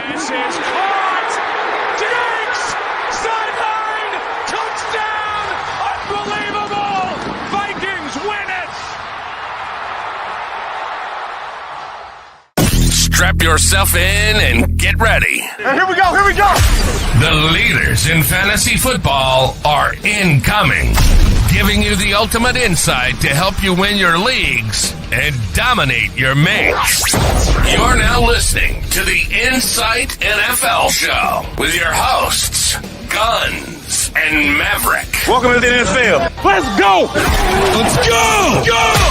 This is caught! Diggs! Sideline! Touchdown! Unbelievable! Vikings win it! Strap yourself in and get ready. Here we go! The leaders in fantasy football are incoming, giving you the ultimate insight to help you win your leagues and dominate your mates. You're now listening to the Insight NFL Show with your hosts, Guns and Maverick. Welcome to the NFL. Let's go! Let's go! Go!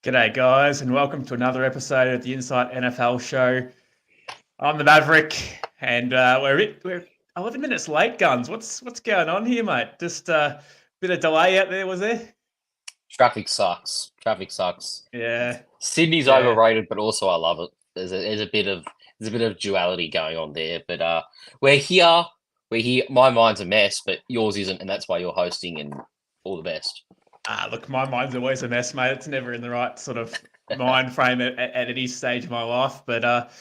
G'day guys, and welcome to another episode of the Insight NFL Show. I'm the Maverick, and we're 11 minutes late, Guns. What's going on here, mate? Just a bit of delay out there, was there? Traffic sucks. Yeah. Sydney's overrated, but also I love it. There's a bit of duality going on there. But we're here. My mind's a mess, but yours isn't, and that's why you're hosting. And all the best. Look, my mind's always a mess, mate. It's never in the right sort of mind frame at any stage of my life. But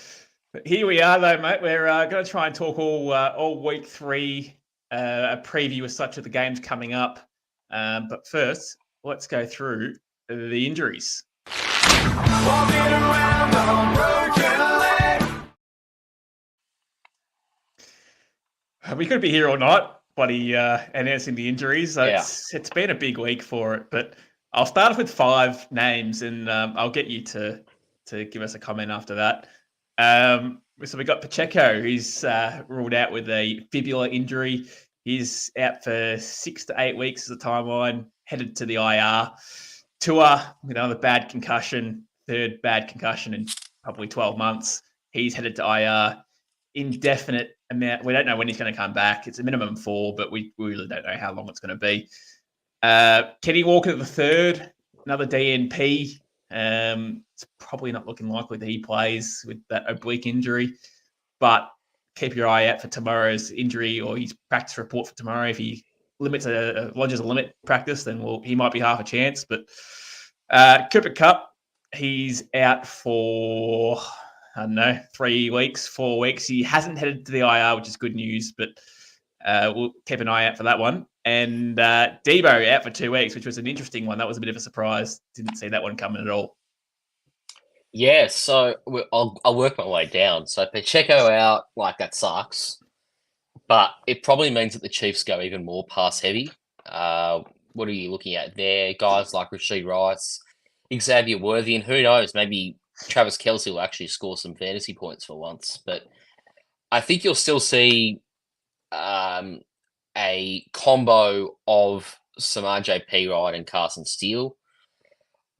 here we are, though, mate. We're going to try and talk all week 3, a preview as such of the games coming up. But first, let's go through the injuries. We could be here all night, buddy, announcing the injuries. It's been a big week for it, but I'll start off with 5 names, and I'll get you to give us a comment after that. So we got Pacheco, who's ruled out with a fibular injury. He's out for 6 to 8 weeks as a timeline, headed to the IR. Tua, with another bad concussion, third bad concussion in probably 12 months. He's headed to IR. Indefinite amount. We don't know when he's going to come back. It's a minimum 4, but we really don't know how long it's going to be. Kenny Walker the third, another DNP. It's probably not looking likely that he plays with that oblique injury, but keep your eye out for tomorrow's injury or his practice report for tomorrow. If he lodges a limit practice, then he might be half a chance. But Cooper Kupp, he's out for 3 weeks, 4 weeks. He hasn't headed to the IR, which is good news, but we'll keep an eye out for that one. And Debo out for 2 weeks, which was an interesting one. That was a bit of a surprise. Didn't see that one coming at all. Yeah, so I'll work my way down. So Pacheco out, that sucks. But it probably means that the Chiefs go even more pass heavy. What are you looking at there? Guys like Rashid Rice, Xavier Worthy, and who knows, maybe Travis Kelce will actually score some fantasy points for once. But I think you'll still see a combo of Samaje Perine and Carson Steele.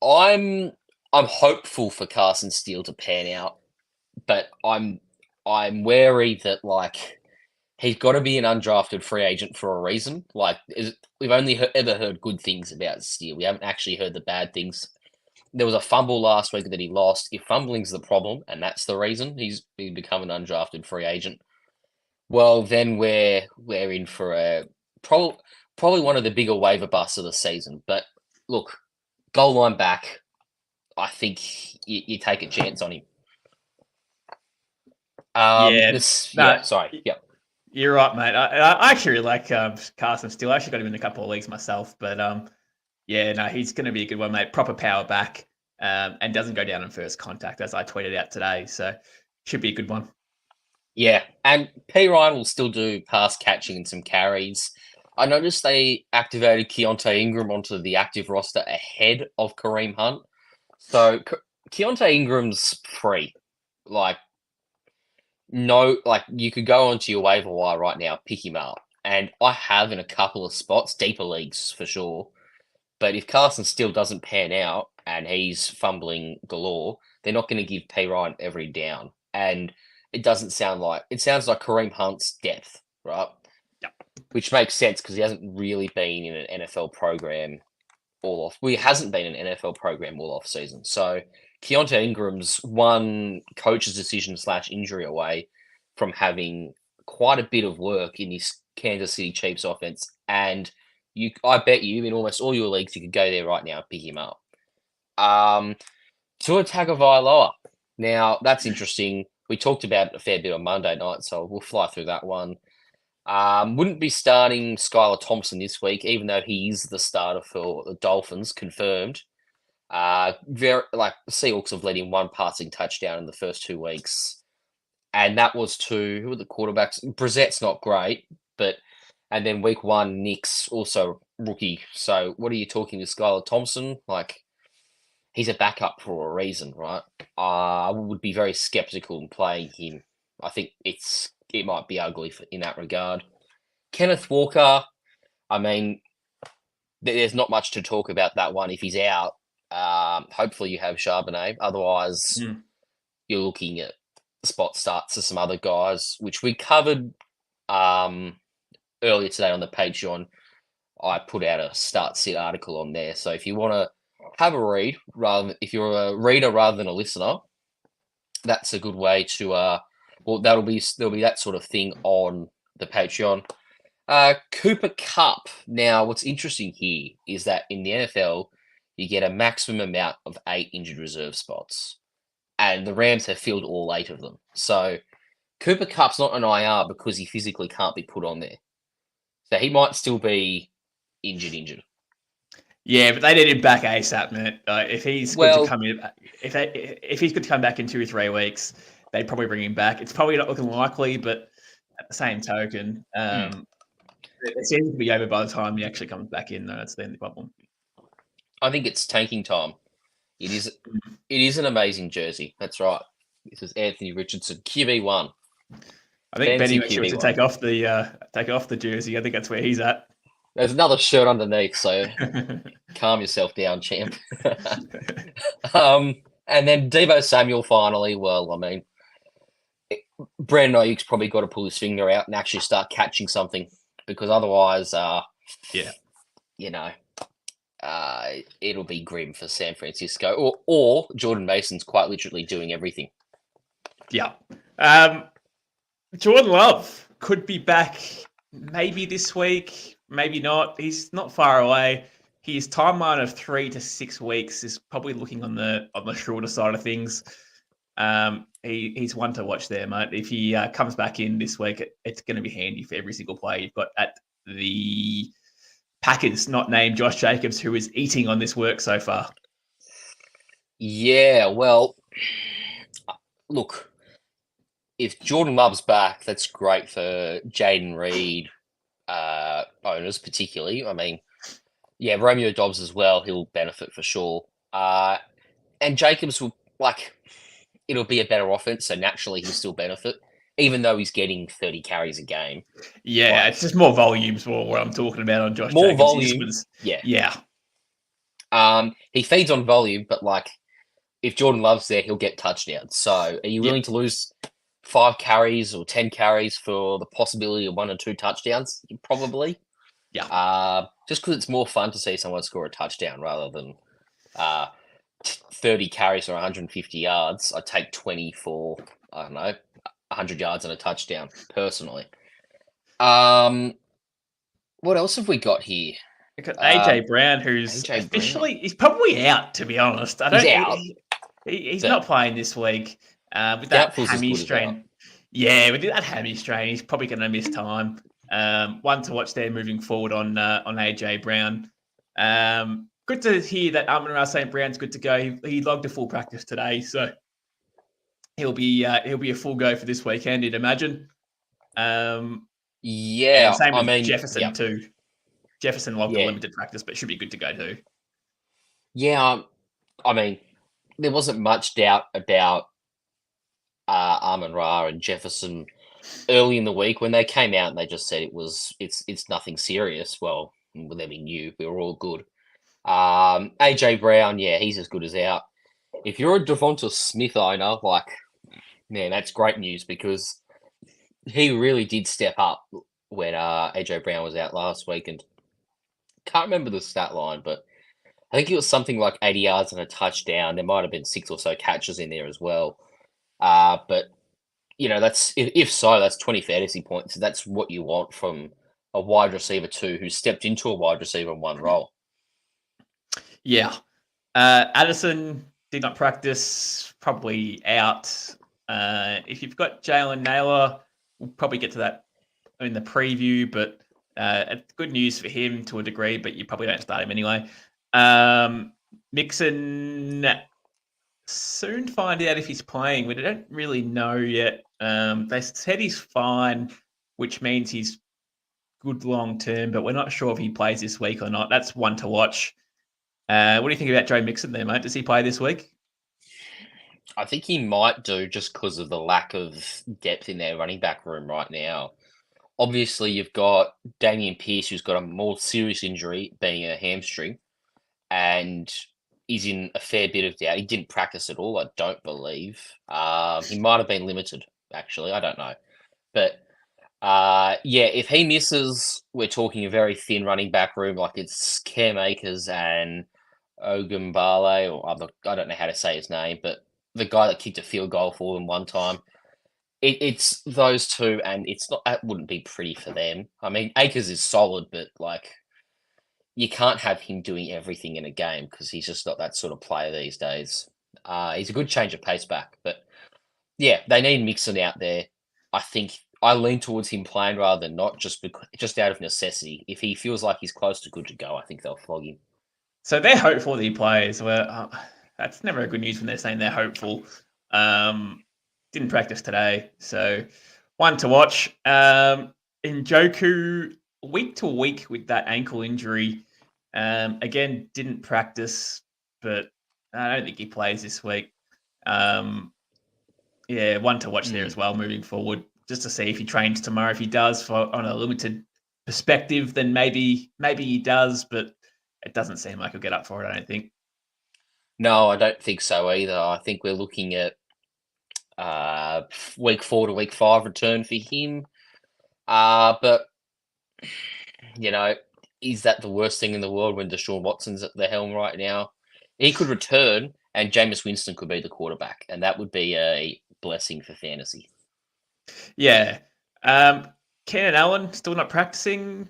I'm hopeful for Carson Steele to pan out, but I'm wary that he's got to be an undrafted free agent for a reason. We've only ever heard good things about Steele. We haven't actually heard the bad things. There was a fumble last week that he lost. If fumbling's the problem, and that's the reason he's become an undrafted free agent, well, then we're in for probably one of the bigger waiver busts of the season. But look, goal line back, I think you take a chance on him. You're right, mate. I actually really like Carson Steele. I actually got him in a couple of leagues myself, but he's going to be a good one, mate. Proper power back, and doesn't go down in first contact, as I tweeted out today. So should be a good one. Yeah, and P. Ryan will still do pass catching and some carries. I noticed they activated Keontae Ingram onto the active roster ahead of Kareem Hunt. So Keontae Ingram's free. You could go onto your waiver wire right now, pick him up. And I have in a couple of spots, deeper leagues for sure. But if Carson Steele doesn't pan out and he's fumbling galore, they're not going to give P. Ryan every down. And it sounds like Kareem Hunt's depth, right? Yep. Which makes sense because he hasn't really been in an NFL program all off. Well, he hasn't been in an NFL program all off season. So Keontae Ingram's one coach's decision / injury away from having quite a bit of work in this Kansas City Chiefs offense and I bet you in almost all your leagues you could go there right now and pick him up. Tua Tagovailoa. Now that's interesting. We talked about it a fair bit on Monday night, so we'll fly through that one. Wouldn't be starting Skylar Thompson this week, even though he is the starter for the Dolphins, confirmed. The Seahawks have led in one passing touchdown in the first 2 weeks, and that was to who were the quarterbacks? Brissett's not great, and then week 1, Nick's also rookie. So what are you talking with Skylar Thompson? Like, he's a backup for a reason, right? I would be very skeptical in playing him. I think it might be ugly in that regard. Kenneth Walker, I mean, there's not much to talk about that one if he's out. Hopefully you have Charbonnet. Otherwise, you're looking at spot starts to some other guys, which we covered earlier today on the Patreon. I put out a start sit article on there. So if you want to have a read, if you're a reader rather than a listener, that's a good way to. There'll be that sort of thing on the Patreon. Cooper Kupp. Now, what's interesting here is that in the NFL, you get a maximum amount of 8 injured reserve spots, and the Rams have filled all 8 of them. So Cooper Kupp's not an IR because he physically can't be put on there. So he might still be injured. Yeah, but they need him back ASAP, man. If he's good to come in, if he's good to come back in 2 or 3 weeks, they'd probably bring him back. It's probably not looking likely, but at the same token, it seems to be over by the time he actually comes back in. Though that's the only problem. I think it's tanking time. It is an amazing jersey. That's right. This is Anthony Richardson, QB1. I think Benny wants to take off the jersey. I think that's where he's at. There's another shirt underneath, so calm yourself down, champ. And then Deebo Samuel finally. Well, I mean, Brandon Ayuk's probably got to pull his finger out and actually start catching something, because otherwise, it'll be grim for San Francisco. Or Jordan Mason's quite literally doing everything. Yeah. Jordan Love could be back maybe this week, maybe not. He's not far away. His timeline of 3 to 6 weeks is probably looking on the shorter side of things. He's one to watch there, mate. If he comes back in this week, it's going to be handy for every single player you've got at the Packers, not named Josh Jacobs, who is eating on this work so far. Yeah, well, look, if Jordan Love's back, that's great for Jaden Reed owners, particularly. I mean, yeah, Romeo Dobbs as well. He'll benefit for sure. And Jacobs will, it'll be a better offense, so naturally he'll still benefit, even though he's getting 30 carries a game. Yeah, it's just more volumes, what I'm talking about on Josh more Jacobs. Volume, yeah. He feeds on volume, but if Jordan Love's there, he'll get touchdowns. So are you willing to lose 5 carries or 10 carries for the possibility of 1 or 2 touchdowns? Probably. Yeah. Just because it's more fun to see someone score a touchdown rather than 30 carries or 150 yards. I take 20 for, 100 yards and a touchdown, personally. What else have we got here? We've got AJ Brown, who's he's probably out, to be honest. He's not playing this week with that hammy strain. Yeah, with that hammy strain, he's probably going to miss time. One to watch there moving forward on AJ Brown. Good to hear that Amon-Ra St. Brown's good to go. He logged a full practice today, so he'll be a full go for this weekend, you'd imagine. Same with Jefferson too. Jefferson logged a limited practice, but should be good to go too. Yeah, I mean, there wasn't much doubt about Amon-Ra and Jefferson early in the week when they came out and they just said it's nothing serious. Well, then we knew we were all good. AJ Brown, he's as good as out. If you're a Devonta Smith owner, man, that's great news, because he really did step up when AJ Brown was out last week, and can't remember the stat line, but I think it was something like 80 yards and a touchdown. There might have been 6 or so catches in there as well. But that's if so, that's 20 fantasy points. That's what you want from a wide receiver 2 who stepped into a wide receiver 1 role. Yeah. Addison did not practice, probably out. If you've got Jalen Naylor, we'll probably get to that in the preview, but it's good news for him to a degree, but you probably don't start him anyway. Mixon, soon find out if he's playing. We don't really know yet. They said he's fine, which means he's good long term, but we're not sure if he plays this week or not. That's one to watch. What do you think about Joe Mixon there, mate? Does he play this week? I think he might do just because of the lack of depth in their running back room right now. Obviously, you've got Damian Pierce, who's got a more serious injury, being a hamstring, and he's in a fair bit of doubt. He didn't practice at all, I don't believe. He might have been limited, actually. I don't know. But yeah, if he misses, we're talking a very thin running back room, like it's Cam Akers and Ogunbale, or I don't know how to say his name, but the guy that kicked a field goal for them one time. It's those two, and it's not. That wouldn't be pretty for them. I mean, Akers is solid, but like, you can't have him doing everything in a game because he's just not that sort of player these days. He's a good change of pace back, but yeah, they need Mixon out there. I think I lean towards him playing rather than not, just out of necessity. If he feels like he's close to good to go, I think they'll flog him. So they're hopeful that he plays. Well, that's never good news when they're saying they're hopeful. Didn't practice today, so one to watch. Njoku, week to week with that ankle injury. Again, didn't practice, but I don't think he plays this week. Yeah, one to watch there as well moving forward, just to see if he trains tomorrow. If he does, on a limited perspective, then maybe he does, but it doesn't seem like he'll get up for it, I don't think. No, I don't think so either. I think we're looking at week 4 to week 5 return for him. But you know, is that the worst thing in the world when Deshaun Watson's at the helm right now? He could return, and Jameis Winston could be the quarterback, and that would be a blessing for fantasy. Yeah. Keenan Allen still not practicing.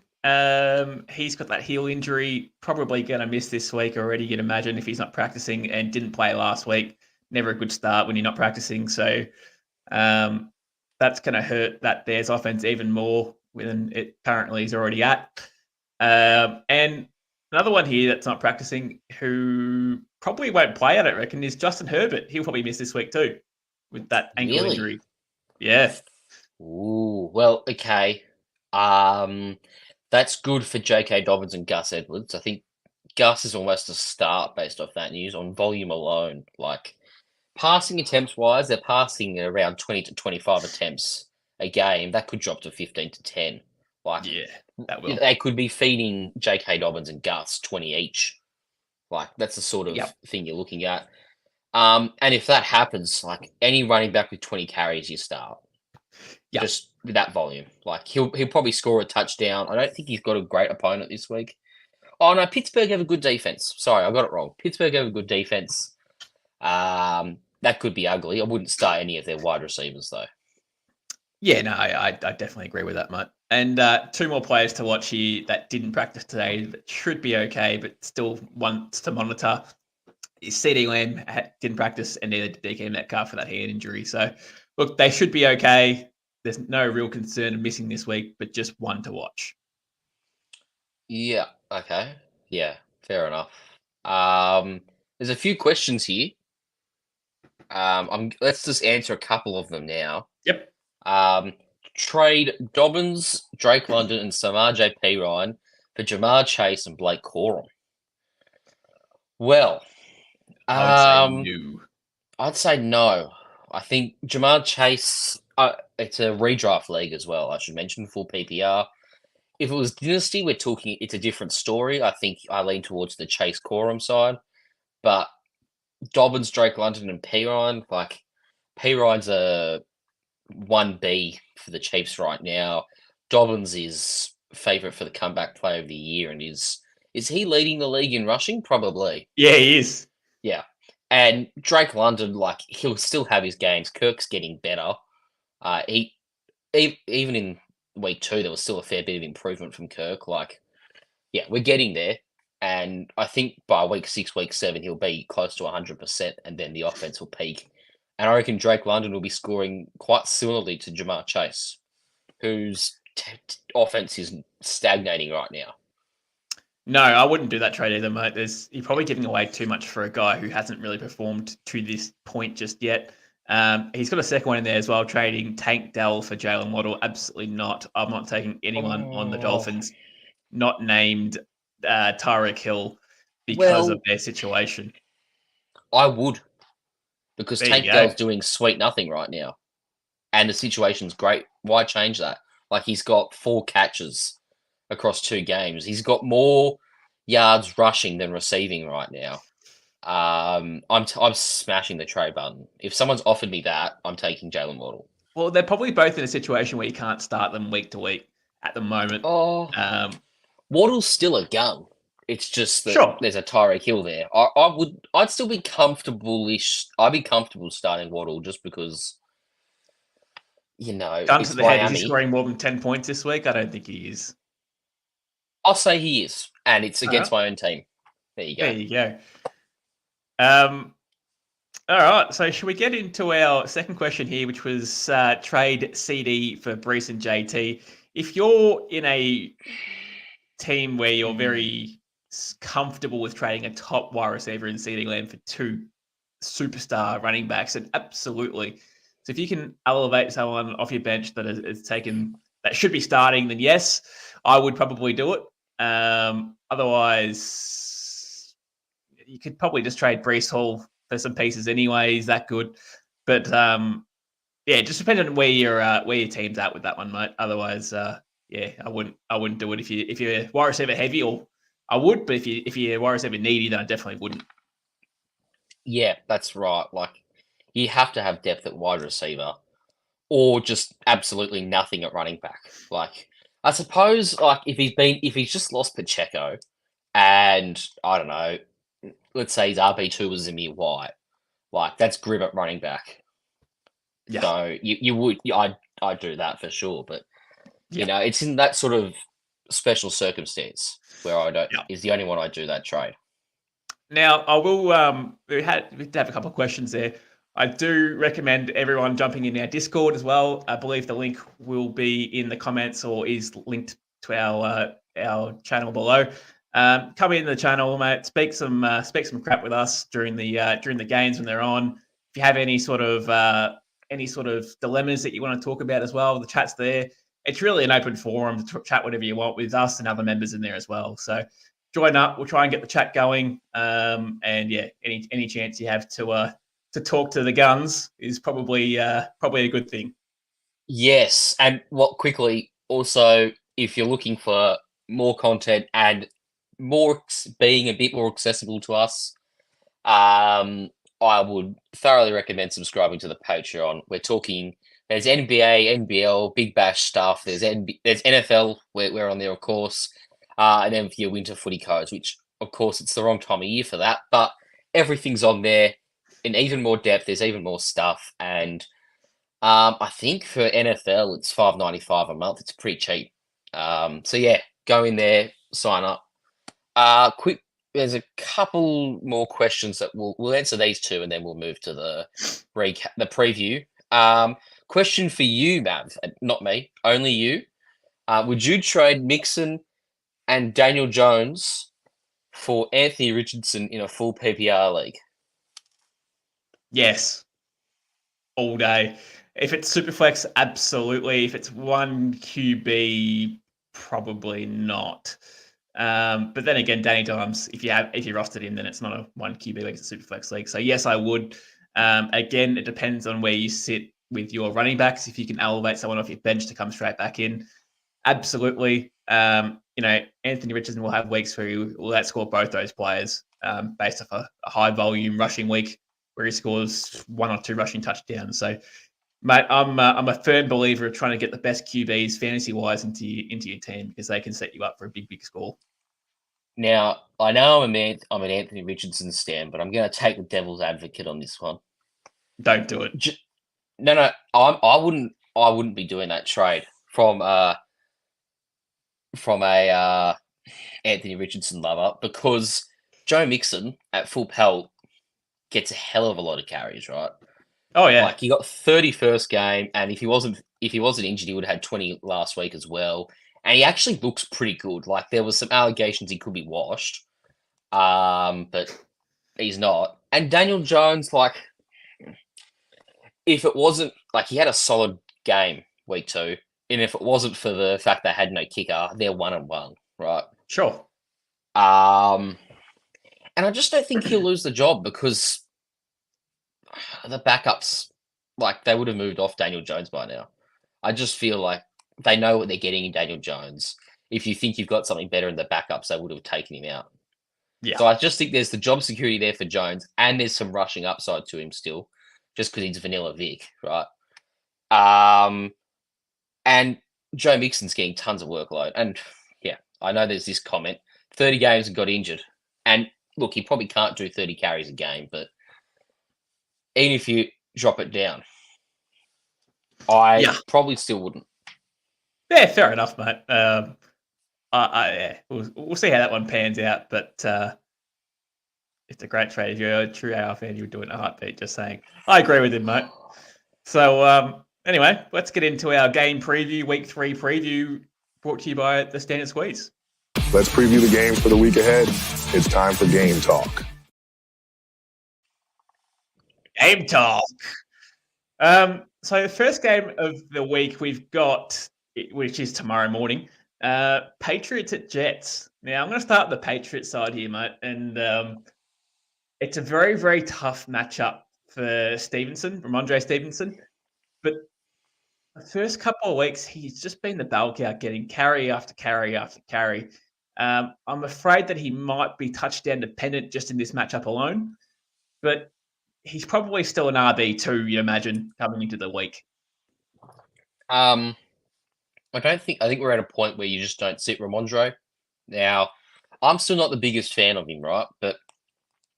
He's got that heel injury, probably going to miss this week already, you'd imagine, if he's not practicing, and didn't play last week. Never a good start when you're not practicing. So that's going to hurt that Bears offense even more than it currently is already at. And another one here that's not practicing, who probably won't play, I don't reckon, is Justin Herbert. He'll probably miss this week too with that ankle injury. Yeah. Ooh, well, okay. That's good for J.K. Dobbins and Gus Edwards. I think Gus is almost a start based off that news on volume alone. Like, passing attempts wise, they're passing at around 20 to 25 attempts a game. That could drop to 15 to 10. Like, Yeah, that will. They could be feeding J.K. Dobbins and Gus 20 each. Like, that's the sort of thing you're looking at. And if that happens, like, any running back with 20 carries, you start. Yeah. Just with that volume. Like, he'll probably score a touchdown. I don't think he's got a great opponent this week. Oh, no, Pittsburgh have a good defense. Sorry, I got it wrong. Pittsburgh have a good defense. That could be ugly. I wouldn't start any of their wide receivers, though. Yeah, no, I definitely agree with that, mate. And 2 more players to watch here that didn't practice today that should be okay, but still wants to monitor. CD Lamb didn't practice, and neither did DK Metcalf for that hand injury. So, look, they should be okay. There's no real concern of missing this week, but just one to watch. Yeah, okay. Yeah, fair enough. There's a few questions here. Let's just answer a couple of them now. Yep. Trade Dobbins, Drake London, and Samaje Perine for Jamar Chase and Blake Corum. Well, I would say no. I'd say no. I think Jamar Chase, it's a redraft league as well, I should mention, full PPR. If it was Dynasty, we're talking, it's a different story. I think I lean towards the Chase Corum side. But Dobbins, Drake London, and Perine, like, Perine's a 1B for the Chiefs right now. Dobbins is favourite for the comeback player of the year, and is he leading the league in rushing? Probably. Yeah, he is. Yeah. And Drake London, like, he'll still have his games. Kirk's getting better. Even in week 2, there was still a fair bit of improvement from Kirk. Like, yeah, we're getting there. And I think by week 6, week 7, he'll be close to 100%, and then the offense will peak. And I reckon Drake London will be scoring quite similarly to Jamar Chase, whose offense is stagnating right now. No, I wouldn't do that trade either, mate. You're probably giving away too much for a guy who hasn't really performed to this point just yet. He's got a second one in there as well, trading Tank Dell for Jalen Waddle. Absolutely not. I'm not taking anyone on the Dolphins not named Tyreek Hill because of their situation. I would, because There Tank you Dell's go. doing sweet nothing right now, and the situation's great. Why change that? Like, he's got 4 catches across 2 games. He's got more yards rushing than receiving right now. I'm smashing the trade button. If someone's offered me that, I'm taking Jalen Waddle. Well, they're probably both in a situation where you can't start them week to week at the moment. Oh, Waddle's still a gun. It's just that Sure. there's a Tyreek Hill there. I'd still be comfortable-ish. I'd be comfortable starting Waddle just because, Gun it's to the head, is Miami. he scoring more than 10 points this week? I don't think he is. I'll say he is, and it's against my own team. There you go. There you go. All right, so should we get into our second question here, which was trade CD for Brees and JT? If you're in a team where you're very comfortable with trading a top wide receiver in CD Lamb for 2 superstar running backs, then absolutely. So if you can elevate someone off your bench that is taken that should be starting, then yes, I would probably do it. Otherwise, you could probably just trade Brees Hall for some pieces anyway. He's that good. But yeah, just depending on where your team's at with that one, mate. Otherwise, yeah, I wouldn't do it if you're wide receiver heavy, or I would, but if you're wide receiver needy, then I definitely wouldn't. Yeah, that's right. Like, you have to have depth at wide receiver, or just absolutely nothing at running back. Like, I suppose, like, if he's just lost Pacheco, and I don't know, let's say his RB2 was Zamir White, like, that's grim at running back. Yeah. So I'd do that for sure. But Yeah. it's in that sort of special circumstance where I don't is the only one I do that trade. Now, I will. We have a couple of questions there. I do recommend everyone jumping in our Discord as well. I believe the link will be in the comments or is linked to our channel below. Come in the channel, mate. Speak some crap with us during the games when they're on. If you have any sort of dilemmas that you want to talk about as well, the chat's there. It's really an open forum to chat whatever you want with us and other members in there as well. So join up. We'll try and get the chat going. And yeah, any chance you have to talk to the guns is probably a good thing. Yes, and quickly also, if you're looking for more content and being a bit more accessible to us, I would thoroughly recommend subscribing to the Patreon. We're talking. There's NBA, NBL, Big Bash stuff. There's NFL. We're on there, of course. And then for your winter footy codes, which, of course, it's the wrong time of year for that. But everything's on there in even more depth. There's even more stuff. And I think for NFL, it's $5.95 a month. It's pretty cheap. So, yeah, go in there, sign up. Quick, there's a couple more questions that we'll answer these 2, and then we'll move to the preview. Question for you, Mav, not me, only you. Would you trade Mixon and Daniel Jones for Anthony Richardson in a full PPR league? Yes. All day. If it's Superflex, absolutely. If it's one QB, probably not. But then again, Danny Dimes, if you rostered him, then it's not a one QB league, it's a Superflex league. So yes, I would. Again, it depends on where you sit with your running backs. If you can elevate someone off your bench to come straight back in, absolutely. Anthony Richardson will have weeks where he will outscore both those players based off a high volume rushing week where he scores 1 or 2 rushing touchdowns. So, mate, I'm a firm believer of trying to get the best QBs fantasy wise into your team because they can set you up for a big score. Now, I know I'm an Anthony Richardson stan, but I'm going to take the devil's advocate on this one. Don't do it. No, I wouldn't be doing that trade from from a Anthony Richardson lover because Joe Mixon at full pelt gets a hell of a lot of carries, right? Oh yeah. Like he got 31st game, and if he wasn't injured, he would have had 20 last week as well. And he actually looks pretty good. Like there was some allegations he could be washed, but he's not. And Daniel Jones, like, if it wasn't like he had a solid game week 2, and if it wasn't for the fact they had no kicker, they're 1-1, right? Sure. And I just don't think he'll lose the job because the backups, like they would have moved off Daniel Jones by now. I just feel like they know what they're getting in Daniel Jones. If you think you've got something better in the backups, they would have taken him out. Yeah. So I just think there's the job security there for Jones, and there's some rushing upside to him still, just because he's vanilla Vic, right? And Joe Mixon's getting tons of workload. And yeah, I know there's this comment, 30 games and got injured. And look, he probably can't do 30 carries a game, but even if you drop it down, I probably still wouldn't. Yeah, fair enough, mate. We'll see how that one pans out, but it's a great trade. If you're a true AR fan, you would do it in a heartbeat. Just saying, I agree with him, mate. So anyway, let's get into our game preview, week 3 preview, brought to you by the Standard Squeeze. Let's preview the game for the week ahead. It's time for Game Talk. Game Talk. So the first game of the week we've got, which is tomorrow morning, Patriots at Jets. Now I'm going to start the Patriots side here, mate, and it's a very, very tough matchup for Ramondre Stevenson. But the first couple of weeks, he's just been the bulk out, getting carry after carry after carry. I'm afraid that he might be touchdown dependent just in this matchup alone, but he's probably still an RB2, you imagine, coming into the week. I think we're at a point where you just don't sit Ramondre. Now, I'm still not the biggest fan of him, right? But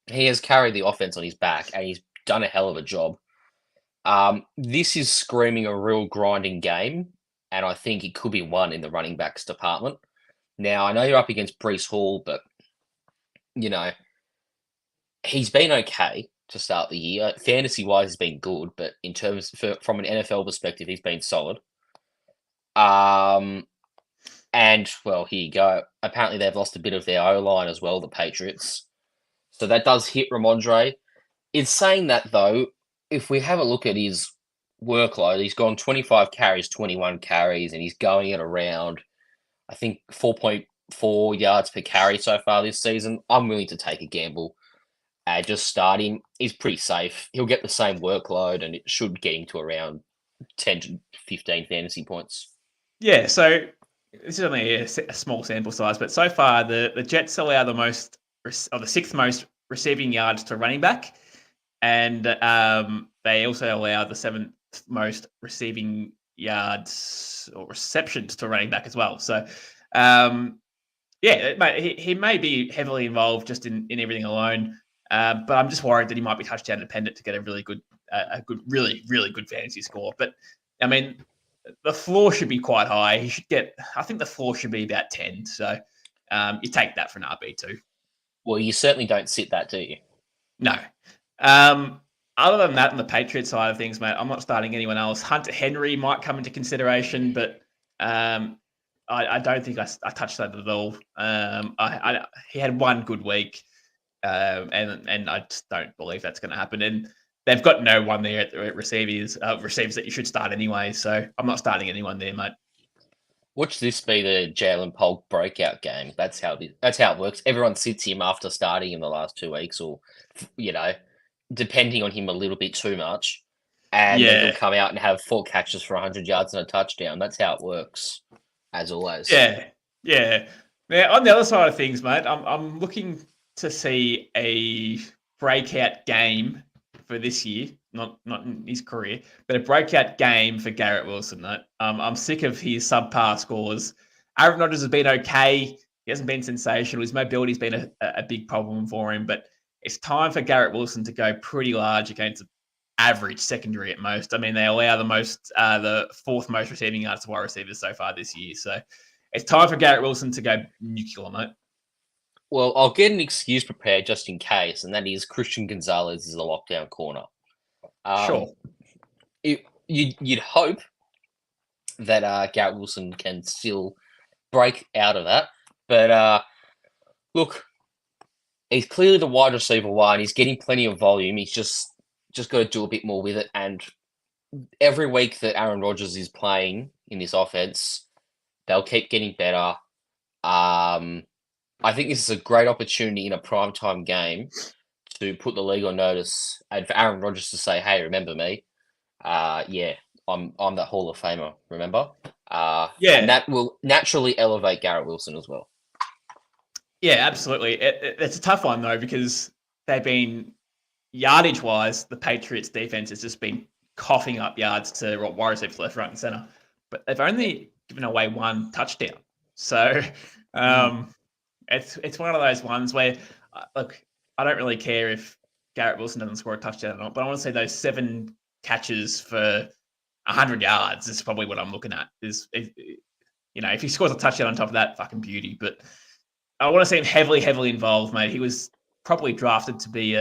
he has carried the offense on his back, and he's done a hell of a job. This is screaming a real grinding game, and I think it could be won in the running backs department. Now, I know you're up against Breece Hall, but, you know, he's been okay to start the year. Fantasy-wise, he's been good, but in terms from an NFL perspective, he's been solid. And, well, here you go. Apparently, they've lost a bit of their O-line as well, the Patriots. So that does hit Ramondre. In saying that, though, if we have a look at his workload, he's gone 25 carries, 21 carries, and he's going at around, I think, 4.4 yards per carry so far this season. I'm willing to take a gamble. Just start him. He's pretty safe. He'll get the same workload, and it should get him to around 10 to 15 fantasy points. Yeah, so this is only a small sample size, but so far the Jets allow the 6th most receiving yards to running back, and they also allow the 7th most receiving yards or receptions to running back as well. So, he may be heavily involved just in everything alone, but I'm just worried that he might be touchdown dependent to get a really good, really, really good fantasy score. But I mean, the floor should be quite high. He should get, I think the floor should be about 10. So you take that for an RB2. Well, you certainly don't sit that, do you? No. Other than that, on the Patriots side of things, mate, I'm not starting anyone else. Hunter Henry might come into consideration, but I don't think I touched that at all. He had one good week, and I just don't believe that's going to happen. And they've got no one there at the receivers that you should start anyway. So I'm not starting anyone there, mate. Watch this be the Jalen Polk breakout game. That's how it works. Everyone sits him after starting in the last 2 weeks, or depending on him a little bit too much, and then he'll come out and have 4 catches for 100 yards and a touchdown. That's how it works, as always. Yeah. Now on the other side of things, mate, I'm looking to see a breakout game for this year, not in his career, but a breakout game for Garrett Wilson. Mate. I'm sick of his subpar scores. Aaron Rodgers has been okay. He hasn't been sensational. His mobility's been a big problem for him, but it's time for Garrett Wilson to go pretty large against an average secondary at most. I mean, they allow the 4th most receiving yards to wide receivers so far this year. So it's time for Garrett Wilson to go nuclear, mate. Well, I'll get an excuse prepared just in case, and that is Christian Gonzalez is a lockdown corner. Sure. You'd hope that Garrett Wilson can still break out of that, but look, he's clearly the wide receiver one. He's getting plenty of volume. He's just got to do a bit more with it. And every week that Aaron Rodgers is playing in this offense, they'll keep getting better. I think this is a great opportunity in a primetime game to put the league on notice and for Aaron Rodgers to say, "Hey, remember me? Yeah, I'm that Hall of Famer. Remember?" And that will naturally elevate Garrett Wilson as well. Yeah, absolutely. It's a tough one though because they've been yardage-wise, the Patriots' defense has just been coughing up yards to wide receivers left, right, and center, but they've only given away one touchdown. So. It's one of those ones where, look, I don't really care if Garrett Wilson doesn't score a touchdown or not, but I want to see those 7 catches for 100 yards is probably what I'm looking at. If he scores a touchdown on top of that, fucking beauty. But I want to see him heavily involved, mate. He was probably drafted to be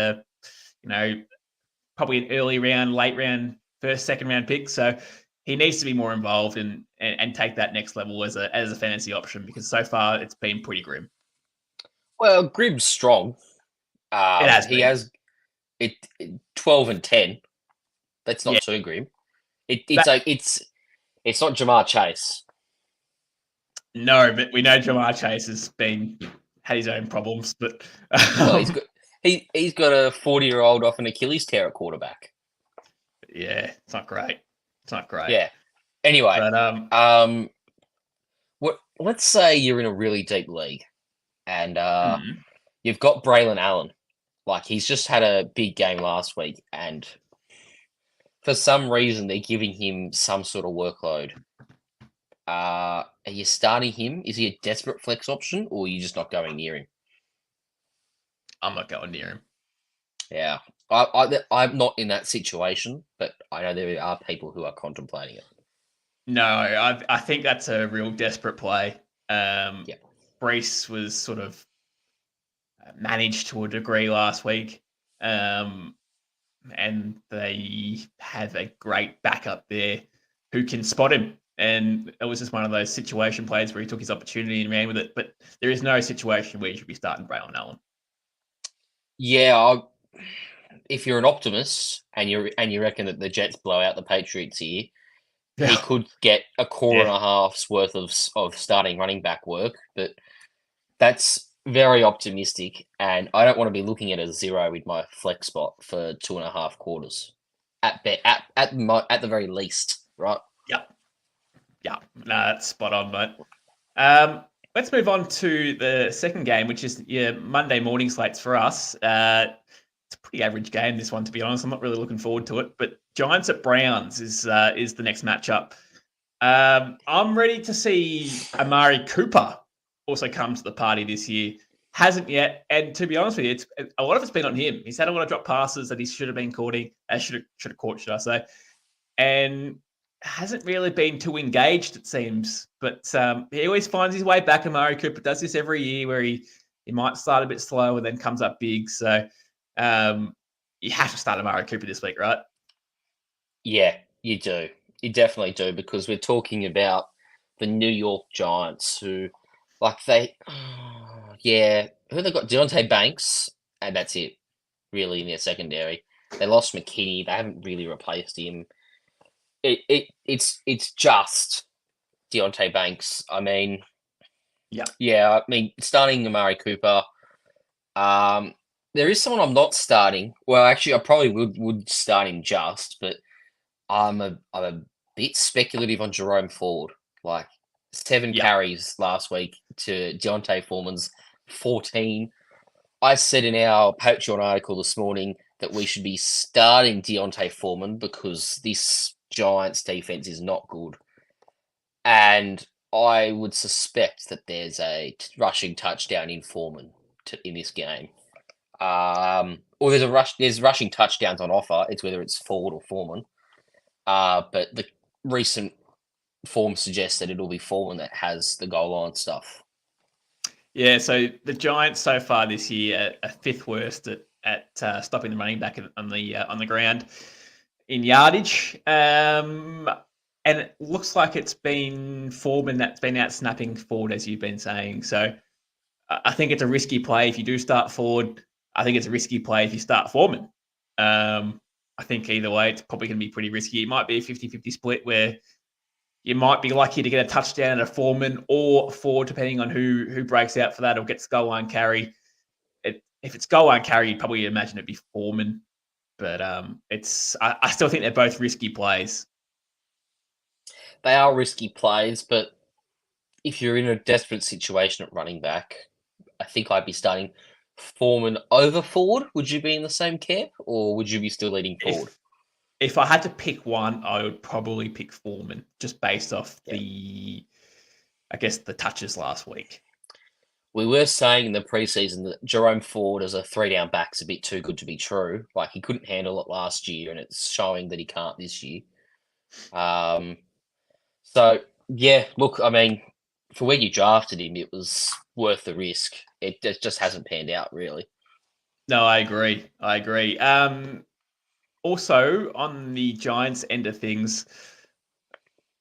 probably an early round, late round, first, second round pick. So he needs to be more involved and take that next level as a fantasy option because so far it's been pretty grim. Well, Grim's strong. It has. He has it 12 and 10. That's not too grim. It's not Jamar Chase. No, but we know Jamar Chase has had his own problems. But well, he's got a 40-year-old off an Achilles tear at quarterback. Yeah, it's not great. Yeah. Anyway, but let's say you're in a really deep league. And you've got Braylon Allen. Like, he's just had a big game last week. And for some reason, they're giving him some sort of workload. Are you starting him? Is he a desperate flex option? Or are you just not going near him? I'm not going near him. Yeah. I'm not in that situation. But I know there are people who are contemplating it. No, I think that's a real desperate play. Brees was sort of managed to a degree last week, and they have a great backup there who can spot him. And it was just one of those situation plays where he took his opportunity and ran with it. But there is no situation where you should be starting Braylon Allen. Yeah, if you're an optimist and you reckon that the Jets blow out the Patriots here, he could get a quarter and a half's worth of starting running back work, but that's very optimistic, and I don't want to be looking at a 0 with my flex spot for 2.5 quarters at the very least, right? Yep. No, that's spot on, mate. Let's move on to the second game, which is your Monday morning slates for us. It's a pretty average game, this one, to be honest. I'm not really looking forward to it, but Giants at Browns is the next matchup. I'm ready to see Amari Cooper also come to the party this year. Hasn't yet, and to be honest with you, a lot of it's been on him. He's had a lot of drop passes that he should have been should have caught, should I say, and hasn't really been too engaged, it seems. But he always finds his way back. Amari Cooper does this every year where he might start a bit slow and then comes up big. So you have to start Amari Cooper this week, right? Yeah, you do. You definitely do, because we're talking about the New York Giants who, who they got? Deontay Banks, and that's it, really, in their secondary. They lost McKinney. They haven't really replaced him. It's just Deontay Banks. I mean, I mean, starting Amari Cooper. There is someone I'm not starting. Well, actually, I probably would start him but I'm a bit speculative on Jerome Ford. Like 7 carries last week to Deontay Foreman's 14. I said in our Patreon article this morning that we should be starting Deontay Foreman because this Giants defense is not good. And I would suspect that there's a rushing touchdown in Foreman in this game. Or there's rushing touchdowns on offer. It's whether it's Ford or Foreman. But the recent form suggests that it'll be Foreman that has the goal line stuff. Yeah, so the Giants so far this year are fifth worst at stopping the running back on the ground in yardage, and it looks like it's been Foreman that's been out snapping forward, as you've been saying. So I think it's a risky play if you do start Ford. I think it's a risky play if you start Foreman. I think either way, it's probably going to be pretty risky. It might be a 50-50 split where you might be lucky to get a touchdown at a Foreman or Ford, depending on who breaks out for that or gets goal line carry. If it's goal line carry, you'd probably imagine it'd be Foreman. But I still think they're both risky plays. They are risky plays, but if you're in a desperate situation at running back, I think I'd be starting Foreman over Ford. Would you be in the same camp, or would you be still leading Ford? If I had to pick one, I would probably pick Foreman, just based off the touches last week. We were saying in the preseason that Jerome Ford as a 3-down back's a bit too good to be true. Like, he couldn't handle it last year, and it's showing that he can't this year. So, yeah, look, I mean, for where you drafted him, it was worth the risk. It just hasn't panned out, really. No, I agree. Also, on the Giants end of things,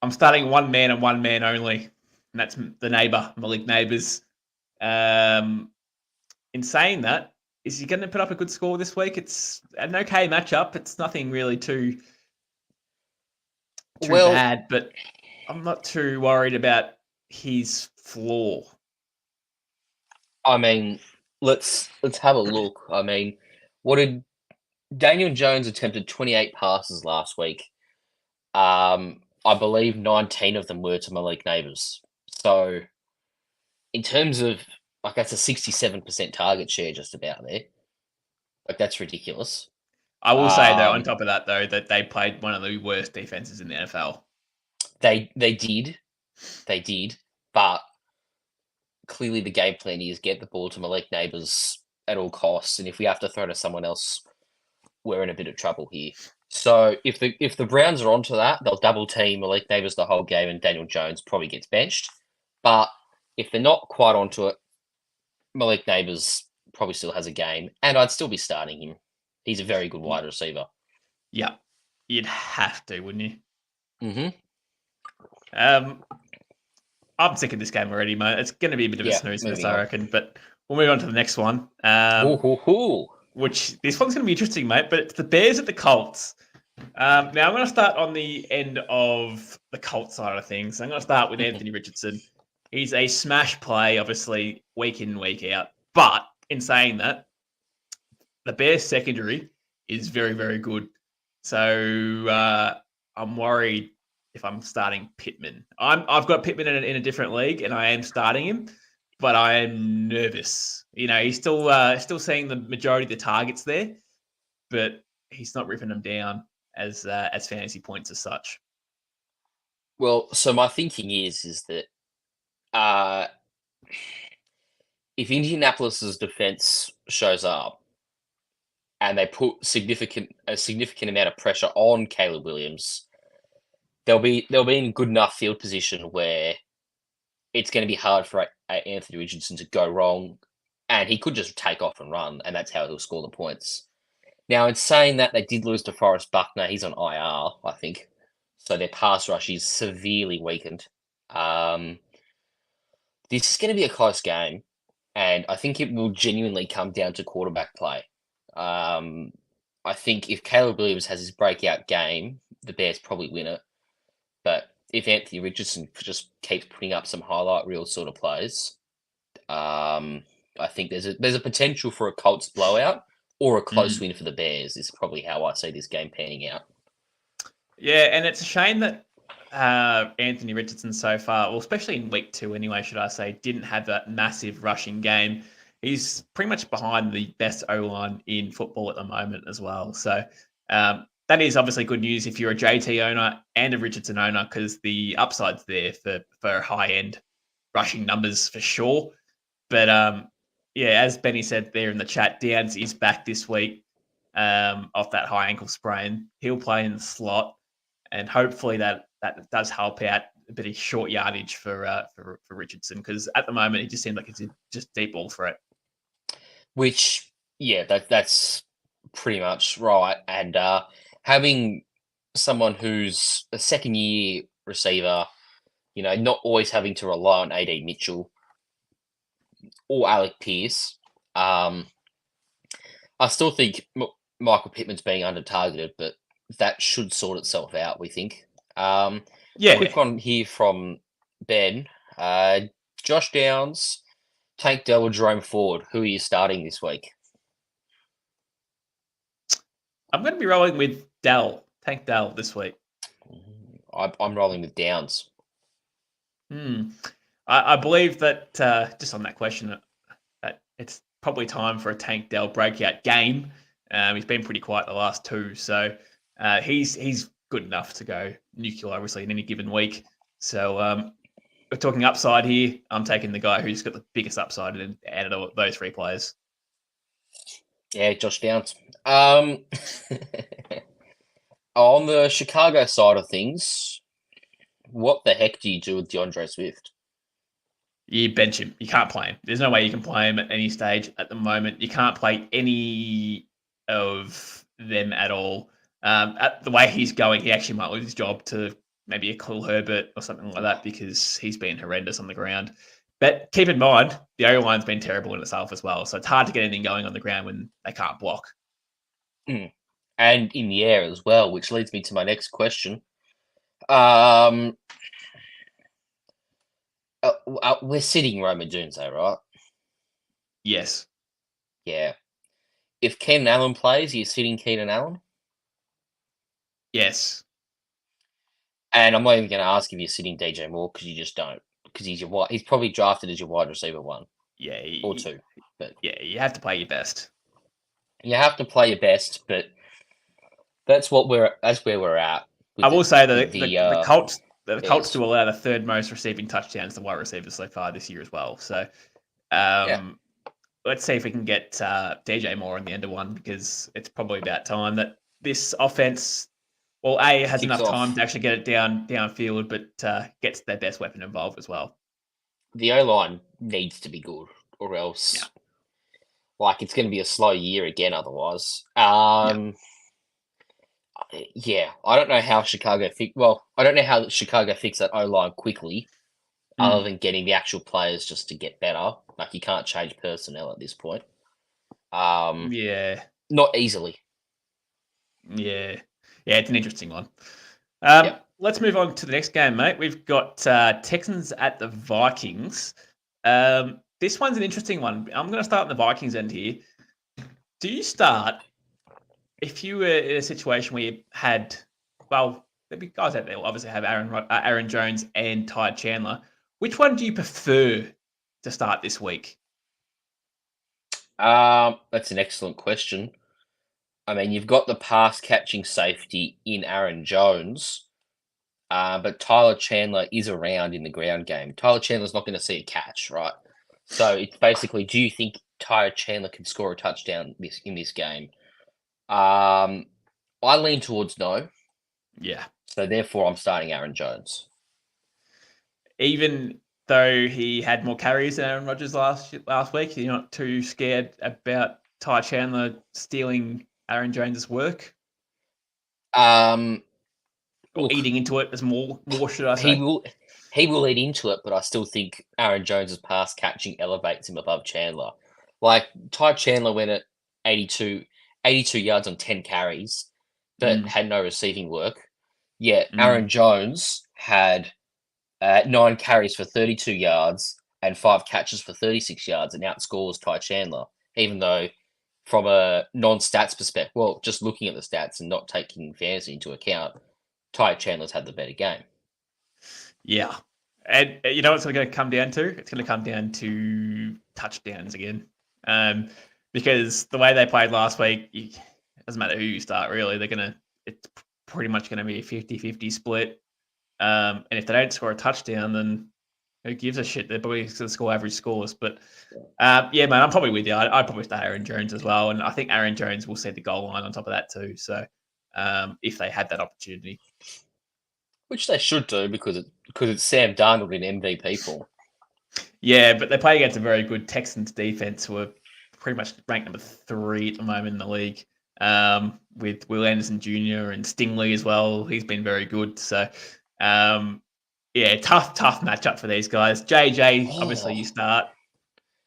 I'm starting one man and one man only, and that's the neighbour, Malik Neighbours. In saying that, is he going to put up a good score this week? It's an okay matchup. It's nothing really too bad, but I'm not too worried about his floor. I mean, let's have a look. I mean, what did Daniel Jones attempted 28 passes last week? I believe 19 of them were to Malik Neighbours. So, in terms of, like, that's a 67% target share just about there. Like, that's ridiculous. I will say, though, on top of that, though, that they played one of the worst defenses in the NFL. They did, but clearly the game plan is get the ball to Malik Neighbours at all costs, and if we have to throw to someone else, we're in a bit of trouble here. So if the Browns are onto that, they'll double team Malik Neighbours the whole game, and Daniel Jones probably gets benched. But if they're not quite onto it, Malik Neighbours probably still has a game, and I'd still be starting him. He's a very good wide receiver. Yeah, you'd have to, wouldn't you? Mm-hmm. I'm sick of this game already, mate. It's going to be a bit of a snooze fest, I reckon. But we'll move on to the next one. Which this one's going to be interesting, mate. But it's the Bears at the Colts. Now I'm going to start on the end of the Colts side of things. I'm going to start with Anthony Richardson. He's a smash play, obviously, week in, week out. But in saying that, the Bears secondary is very, very good. So I'm worried if I'm starting Pittman. I've got Pittman in a different league, and I am starting him, but I am nervous. You know, he's still seeing the majority of the targets there, but he's not ripping them down as fantasy points as such. Well, so my thinking is that if Indianapolis's defense shows up and they put a significant amount of pressure on Caleb Williams, they'll be in good enough field position where it's going to be hard for Anthony Richardson to go wrong, and he could just take off and run, and that's how he'll score the points. Now, in saying that, they did lose to Forrest Buckner. He's on IR, I think. So their pass rush is severely weakened. This is going to be a close game, and I think it will genuinely come down to quarterback play. I think if Caleb Williams has his breakout game, the Bears probably win it. But if Anthony Richardson just keeps putting up some highlight reel sort of plays, I think there's a potential for a Colts blowout or a close win for the Bears. Is probably how I see this game panning out. Yeah, and it's a shame that Anthony Richardson so far, well, especially in week 2 anyway, should I say, didn't have that massive rushing game. He's pretty much behind the best O-line in football at the moment as well. So that is obviously good news if you're a JT owner and a Richardson owner, because the upside's there for high-end rushing numbers for sure. But yeah, as Benny said there in the chat, Downs is back this week off that high ankle sprain. He'll play in the slot, and hopefully that does help out a bit of short yardage for Richardson, because at the moment it just seemed like it's just deep ball threat. Which, yeah, that's pretty much right. And having someone who's a second-year receiver, not always having to rely on AD Mitchell or Alec Pierce. I still think Michael Pittman's being under-targeted, but that should sort itself out, we think. Quick one here from Ben. Josh Downs, Tank Dell, or Jerome Ford, who are you starting this week? I'm going to be rolling with Tank Dell this week. I'm rolling with Downs. I believe that, just on that question, that it's probably time for a Tank Dell breakout game. He's been pretty quiet the last two, so he's good enough to go nuclear, obviously, in any given week. So we're talking upside here. I'm taking the guy who's got the biggest upside out of those three players. Yeah, Josh Downs. On the Chicago side of things, what the heck do you do with DeAndre Swift? You bench him. You can't play him. There's no way you can play him at any stage at the moment. You can't play any of them at all. At the way he's going, he actually might lose his job to maybe a Khalil Herbert or something like that, because he's been horrendous on the ground. But keep in mind, the O-line's been terrible in itself as well. So it's hard to get anything going on the ground when they can't block. And in the air as well, which leads me to my next question. We're sitting Roma Dunze, right? Yes. Yeah. If Keenan Allen plays, you're sitting Keenan Allen? Yes. And I'm not even going to ask if you're sitting DJ Moore, because you just don't. Because he's probably drafted as your wide receiver one. Yeah. Or two. But yeah, you have to play your best. You have to play your best, but that's where we're at. I will say that the Colts do allow the third most receiving touchdowns to wide receivers so far this year as well. So let's see if we can get DJ Moore in the end of one, because it's probably about time that this offense, well, has enough time to actually get it downfield, but gets their best weapon involved as well. The O-line needs to be good, or else it's going to be a slow year again otherwise. Yeah, I don't know how Chicago fix that O-line quickly, other than getting the actual players just to get better. You can't change personnel at this point. Not easily. Yeah, it's an interesting one. Let's move on to the next game, mate. We've got Texans at the Vikings. This one's an interesting one. I'm going to start on the Vikings end here. Do you start, if you were in a situation where you had, there'd be guys out there will obviously have Aaron Jones and Ty Chandler. Which one do you prefer to start this week? That's an excellent question. I mean, you've got the pass catching safety in Aaron Jones, but Tyler Chandler is around in the ground game. Tyler Chandler's not going to see a catch, right? So it's basically, do you think Tyler Chandler can score a touchdown in this game? I lean towards no. Yeah. So therefore, I'm starting Aaron Jones. Even though he had more carries than Aaron Rodgers last week, you're not too scared about Ty Chandler stealing Aaron Jones's work? Or eating into it as more should I say? He will eat into it, but I still think Aaron Jones's pass catching elevates him above Chandler. Ty Chandler went at 82 yards on 10 carries, but had no receiving work. Yet Aaron Jones had 9 carries for 32 yards and 5 catches for 36 yards and outscores Ty Chandler, even though from a non-stats perspective, just looking at the stats and not taking fantasy into account, Ty Chandler's had the better game. Yeah. And you know what it's going to come down to? It's going to come down to touchdowns again. Because the way they played last week, it doesn't matter who you start, really. It's pretty much going to be a 50-50 split. And if they don't score a touchdown, then who gives a shit? They're probably going to score average scores. But man, I'm probably with you. I'd probably start Aaron Jones as well. And I think Aaron Jones will see the goal line on top of that too. So if they had that opportunity. Which they should do because it's Sam Darnold in MVP form. Yeah, but they play against a very good Texans defense who are pretty much ranked number 3 at the moment in the league. With Will Anderson Jr. and Stingley as well. He's been very good. So, tough matchup for these guys. JJ, obviously you start.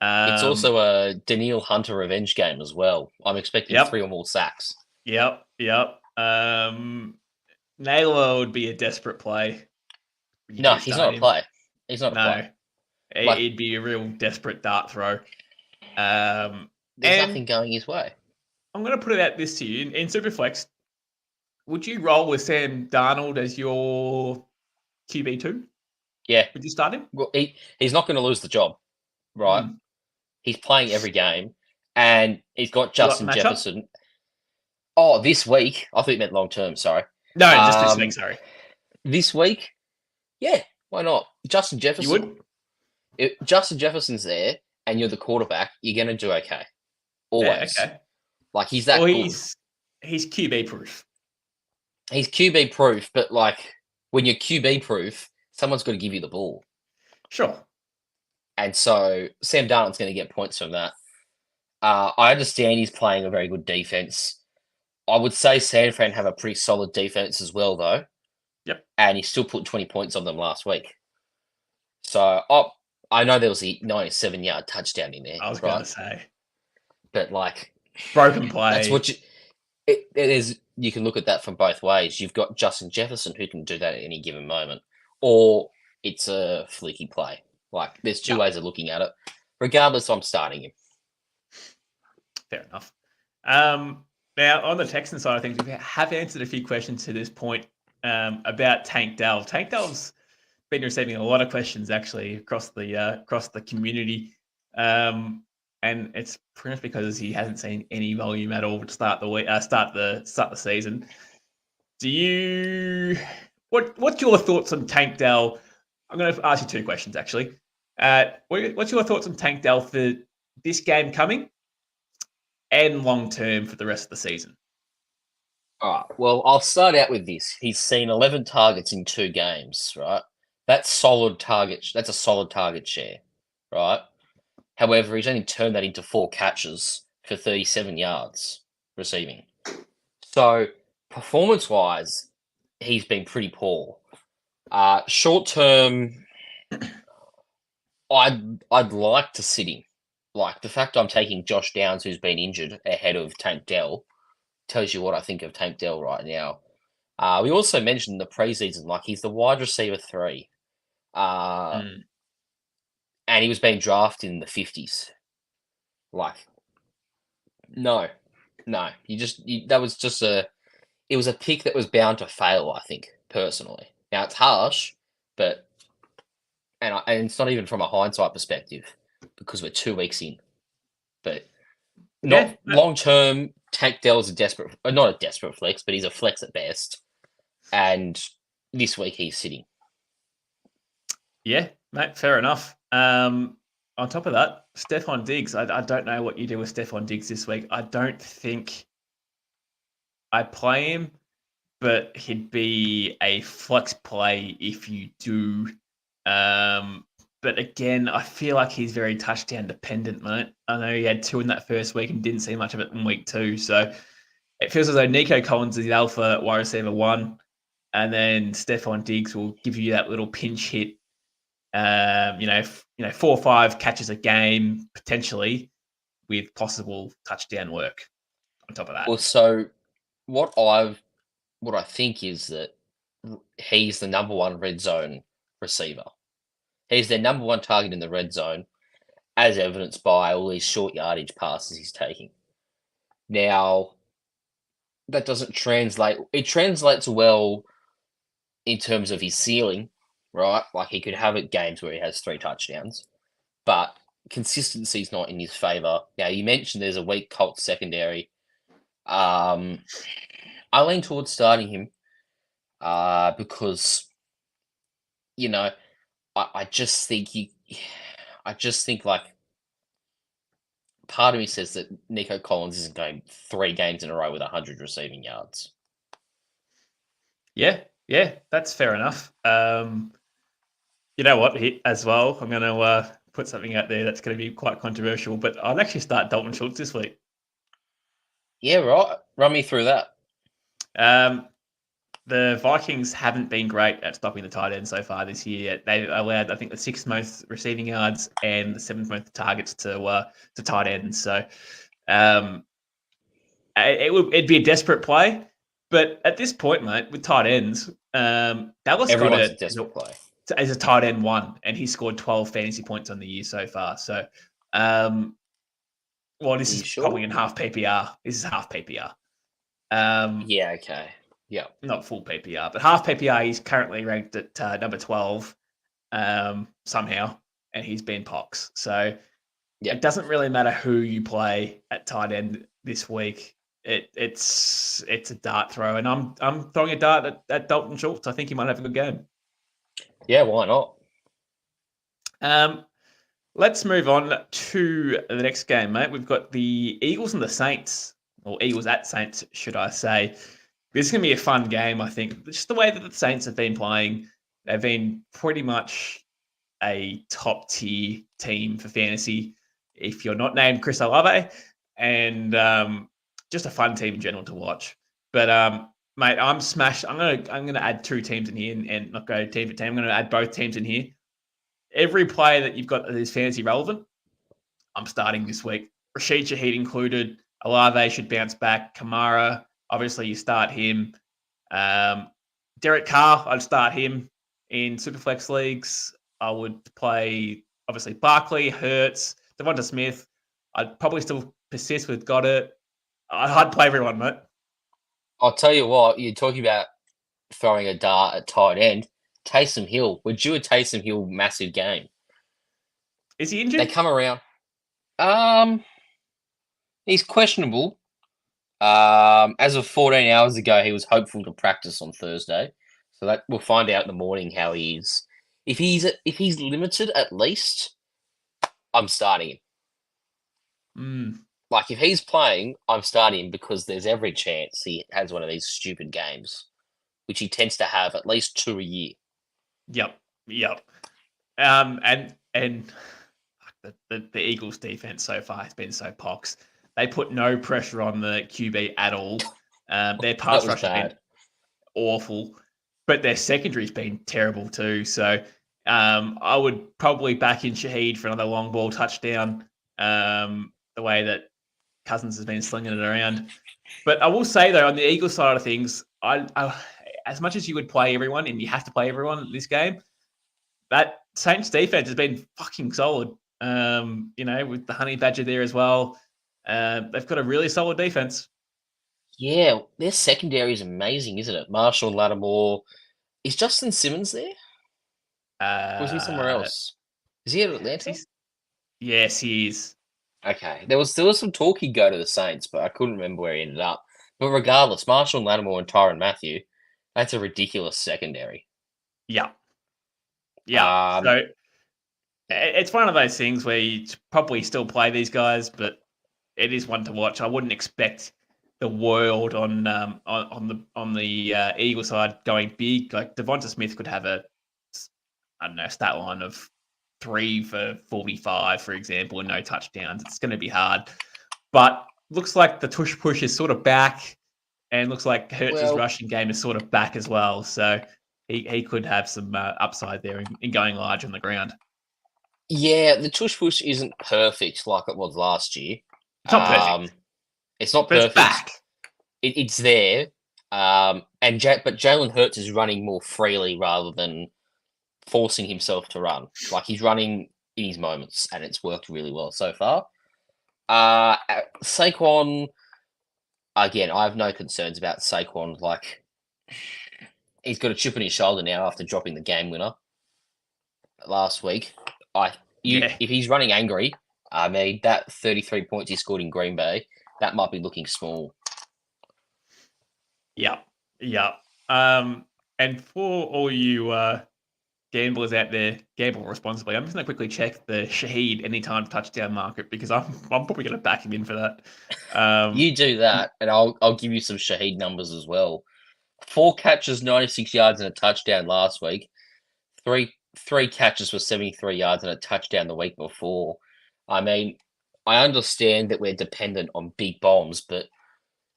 It's also a Daniil Hunter revenge game as well. I'm expecting 3 or more sacks. Yep. Naylor would be a desperate play. No, he's not a play. He's not a play. It'd be a real desperate dart throw. There's nothing going his way. I'm going to put it out this to you. In Superflex, would you roll with Sam Darnold as your QB2? Yeah. Would you start him? Well, he's not going to lose the job, right? He's playing every game, and he's got Justin Jefferson. Oh, this week? I thought you meant long term, sorry. No, just this week, sorry. This week? Yeah, why not? Justin Jefferson. You would? If Justin Jefferson's there, and you're the quarterback, you're going to do okay. Always. Yeah, okay. Like, he's that good. He's QB proof. He's QB proof, but like, when you're QB proof, someone's got to give you the ball. Sure. And so Sam Darnold's going to get points from that. I understand he's playing a very good defense. I would say San Fran have a pretty solid defense as well, though. Yep. And he still put 20 points on them last week. So I know there was a 97-yard touchdown in there. I was going to say. But like, broken play. That's what it is. You can look at that from both ways. You've got Justin Jefferson who can do that at any given moment, or it's a fluky play. Like, there's two ways of looking at it. Regardless, I'm starting him. Fair enough. Now, on the Texan side of things, we have answered a few questions to this point about Tank Dell. Tank Dell's been receiving a lot of questions actually across the community, and it's pretty much because he hasn't seen any volume at all to start the season. What's your thoughts on Tank Dell? I'm going to ask you two questions actually. What's your thoughts on Tank Dell for this game coming and long term for the rest of the season? All right. Well, I'll start out with this. He's seen 11 targets in 2 games, right? That's solid target. That's a solid target share, right? However, he's only turned that into 4 catches for 37 yards receiving. So, performance-wise, he's been pretty poor. Short term, I'd like to sit him. Like, the fact I'm taking Josh Downs, who's been injured, ahead of Tank Dell, tells you what I think of Tank Dell right now. We also mentioned in the preseason, like, he's the wide receiver 3. And he was being drafted in the 50s. Like, no. That was just it was a pick that was bound to fail, I think, personally. Now, it's harsh, but, and it's not even from a hindsight perspective, because we're 2 weeks in. But long term, Tank Dell's not a desperate flex, but he's a flex at best. And this week he's sitting. Yeah, mate, fair enough. On top of that, Stephon Diggs, I don't know what you do with Stephon Diggs this week. I don't think I play him, but he'd be a flex play if you do. But again, I feel like he's very touchdown dependent, mate. I know he had 2 in that first week and didn't see much of it in week 2. So it feels as though Nico Collins is the alpha wide receiver 1, and then Stephon Diggs will give you that little pinch hit. 4 or 5 catches a game potentially, with possible touchdown work on top of that. Well, so what I think is that he's the number 1 red zone receiver. He's their number 1 target in the red zone, as evidenced by all these short yardage passes he's taking. Now, that doesn't translate. It translates well in terms of his ceiling, right? Like, he could have games where he has 3 touchdowns, but consistency is not in his favor. Now, you mentioned there's a weak Colts secondary. I lean towards starting him because, I just think like, part of me says that Nico Collins isn't going 3 games in a row with 100 receiving yards. Yeah, Yeah, that's fair enough. You know what? As well, I'm going to put something out there that's going to be quite controversial, but I'll actually start Dalton Schultz this week. Yeah, right. Run me through that. The Vikings haven't been great at stopping the tight end so far this year. They allowed, I think, the sixth most receiving yards and the seventh most targets to tight ends. So it'd be a desperate play. But at this point, mate, with tight ends, Dallas Everyone's got a desperate play. as a tight end 1, and he scored 12 fantasy points on the year so far. So, this is probably in half PPR. This is half PPR. Yeah, okay. Yeah. Not full PPR, but half PPR. He's currently ranked at number 12 somehow, and he's been pox. So it doesn't really matter who you play at tight end this week. It's a dart throw, and I'm throwing a dart at Dalton Schultz. I think he might have a good game. Yeah, why not? Let's move on to the next game, mate. We've got the Eagles and the Saints, or Eagles at Saints, should I say. This is going to be a fun game, I think. Just the way that the Saints have been playing, they've been pretty much a top-tier team for fantasy if you're not named Chris Olave, and just a fun team in general to watch. But, mate, I'm smashed. I'm gonna add 2 teams in here and not go team for team. I'm going to add both teams in here. Every player that you've got that is fantasy relevant, I'm starting this week. Rashid Shaheed included. Olave should bounce back. Kamara, obviously you start him. Derek Carr, I'd start him in Superflex leagues. I would play, obviously, Barkley, Hurts, Devonta Smith. I'd probably still persist with Goddard. I'd play everyone, mate. I'll tell you what, you're talking about throwing a dart at tight end. Taysom Hill. We're due a Taysom Hill massive game. Is he injured? They come around. He's questionable. As of 14 hours ago, he was hopeful to practice on Thursday. So that we'll find out in the morning how he is. If he's limited at least, I'm starting him. Like if he's playing, I'm starting him because there's every chance he has one of these stupid games, which he tends to have at least 2 a year. Yep. And the Eagles defense so far has been so pox. They put no pressure on the QB at all. Their pass rush has been awful, but their secondary's been terrible too. So I would probably back in Shaheed for another long ball touchdown. The way that Cousins has been slinging it around. But I will say though, on the Eagles side of things, I as much as you would play everyone, and you have to play everyone in this game, that Saints defense has been fucking solid. With the Honey Badger there as well. They've got a really solid defense. Yeah, their secondary is amazing, isn't it? Marshall, Lattimore. Is Justin Simmons there? Or is he somewhere else? Is he at Atlanta? Yes, he is. Okay. There was some talk he'd go to the Saints, but I couldn't remember where he ended up. But regardless, Marshall, Lattimore, and Tyrann Mathieu, that's a ridiculous secondary. Yeah. So it's one of those things where you probably still play these guys, but it is one to watch. I wouldn't expect the world on the Eagle side going big. Like Devonta Smith could have a stat line of 3 for 45, for example, and no touchdowns. It's going to be hard, but looks like the tush push is sort of back, and looks like Hurts' rushing game is sort of back as well. So he could have some upside there in going large on the ground. Yeah, the tush push isn't perfect like it was last year. It's not perfect. It's not but perfect. It's back. It's there. But Jalen Hurts is running more freely rather than forcing himself to run. Like he's running in his moments, and it's worked really well so far. Saquon, again, I have no concerns about Saquon. Like he's got a chip on his shoulder now after dropping the game winner last week. If he's running angry, I mean that 33 points he scored in Green Bay, that might be looking small. Yeah. And for all you gamblers out there, gamble responsibly. I'm just going to quickly check the Shaheed anytime touchdown market because I'm probably going to back him in for that. You do that, and I'll give you some Shaheed numbers as well. 4 catches, 96 yards, and a touchdown last week. Three catches for 73 yards and a touchdown the week before. I mean, I understand that we're dependent on big bombs, but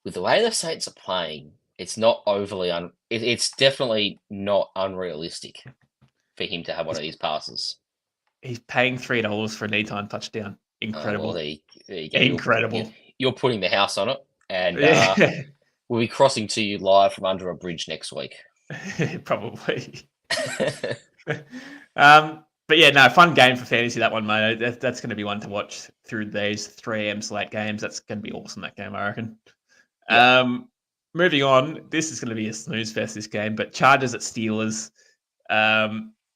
with the way the Saints are playing, it's not overly it's definitely not unrealistic for him to have one of these passes. He's paying $3 for an anytime touchdown. Incredible. Well, there you go. Incredible. You're putting the house on it, and Yeah. we'll be crossing to you live from under a bridge next week. Probably. But yeah, no, fun game for fantasy, that one, mate. That's going to be one to watch through these 3 a.m. slate games. That's going to be awesome, that game, I reckon. Yeah. Moving on, this is going to be a snooze fest, this game, but Chargers at Steelers.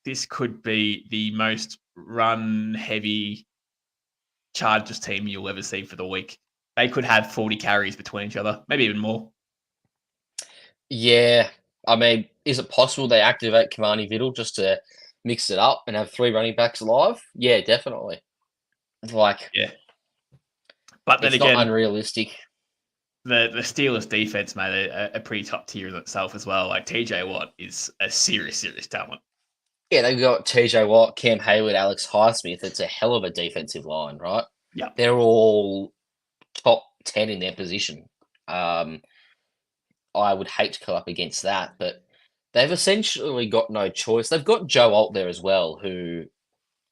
This could be the most run-heavy Chargers team you'll ever see for the week. They could have 40 carries between each other, maybe even more. Yeah. I mean, is it possible they activate Cavani Viddle just to mix it up and have 3 running backs alive? Yeah, definitely. Yeah. But then it's again, not unrealistic. The Steelers defense, mate, a pretty top tier in itself as well. Like TJ Watt is a serious talent. Yeah, they've got TJ Watt, Cam Hayward, Alex Highsmith. It's a hell of a defensive line, right? Yeah. They're all top 10 in their position. I would hate to come up against that, but they've essentially got no choice. They've got Joe Alt there as well, who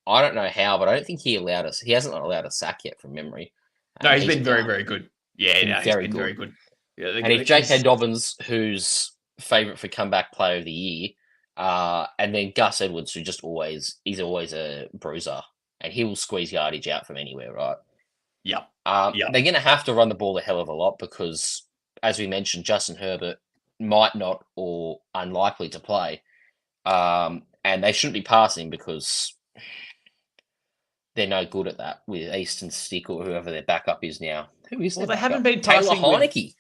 I don't know how, but I don't think he hasn't allowed a sack yet from memory. No, he's been very, very good. Yeah, no, he's been very good. Yeah, and if J.K. Dobbins, who's favourite for comeback player of the year, and then Gus Edwards, he's always a bruiser, and he will squeeze yardage out from anywhere, right? Yeah. They're going to have to run the ball a hell of a lot because, as we mentioned, Justin Herbert might not or unlikely to play. And they shouldn't be passing because they're no good at that with Easton Stick or whoever their backup is now. Who is well, their they backup? haven't been Taylor passing Heineke.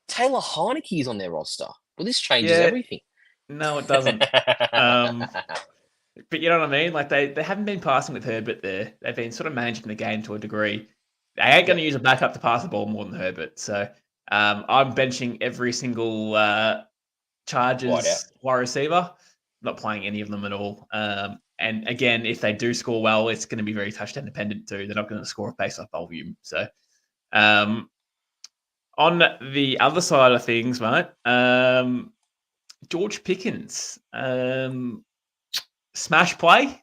Taylor Heineke is on their roster. Well, this changes everything. No, it doesn't. But you know what I mean? Like they haven't been passing with Herbert there. They've been sort of managing the game to a degree. They ain't going to use a backup to pass the ball more than Herbert. So I'm benching every single Chargers wide receiver. Not playing any of them at all. And again, if they do score well, it's going to be very touchdown dependent too. They're not going to score based off volume. So on the other side of things, mate, George Pickens, smash play.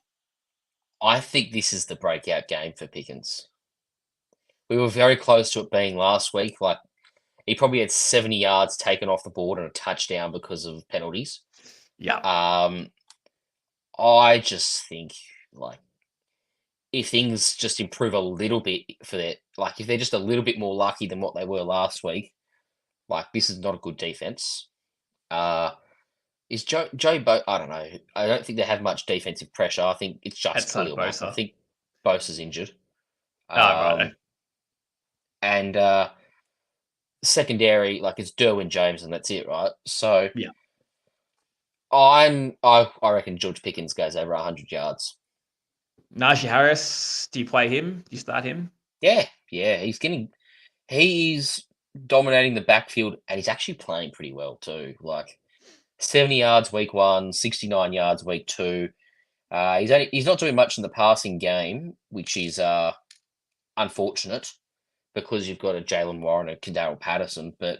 I think this is the breakout game for Pickens. We were very close to it being last week. Like he probably had 70 yards taken off the board and a touchdown because of penalties. Yeah. I just think like if things just improve a little bit for that, like if they're just a little bit more lucky than what they were last week, like this is not a good defense. Is Joe I don't know. I don't think they have much defensive pressure. I think it's just Khalil Mack. I think Bosa's injured. Right. And secondary, like it's Derwin James and that's it, right? So yeah. I reckon George Pickens goes over 100 yards. Najee Harris, do you play him? Do you start him? Yeah. He's dominating the backfield and he's actually playing pretty well too. Like 70 yards week 1, 69 yards week 2. He's not doing much in the passing game, which is unfortunate because you've got a Jalen Warren and Kadarius Patterson, but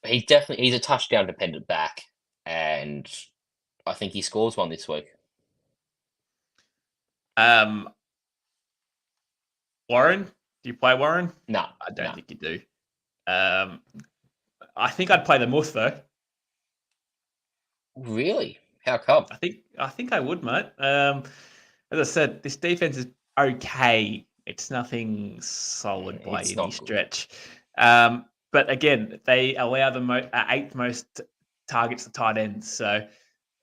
he's a touchdown dependent back, and I think he scores one this week. Warren, do you play Warren? No, I don't think you do. I think I'd play the Muth though. Really? How come? I think I would, mate. As I said, this defense is okay. It's nothing solid by any stretch. But again, they allow the 8th most targets to tight ends. So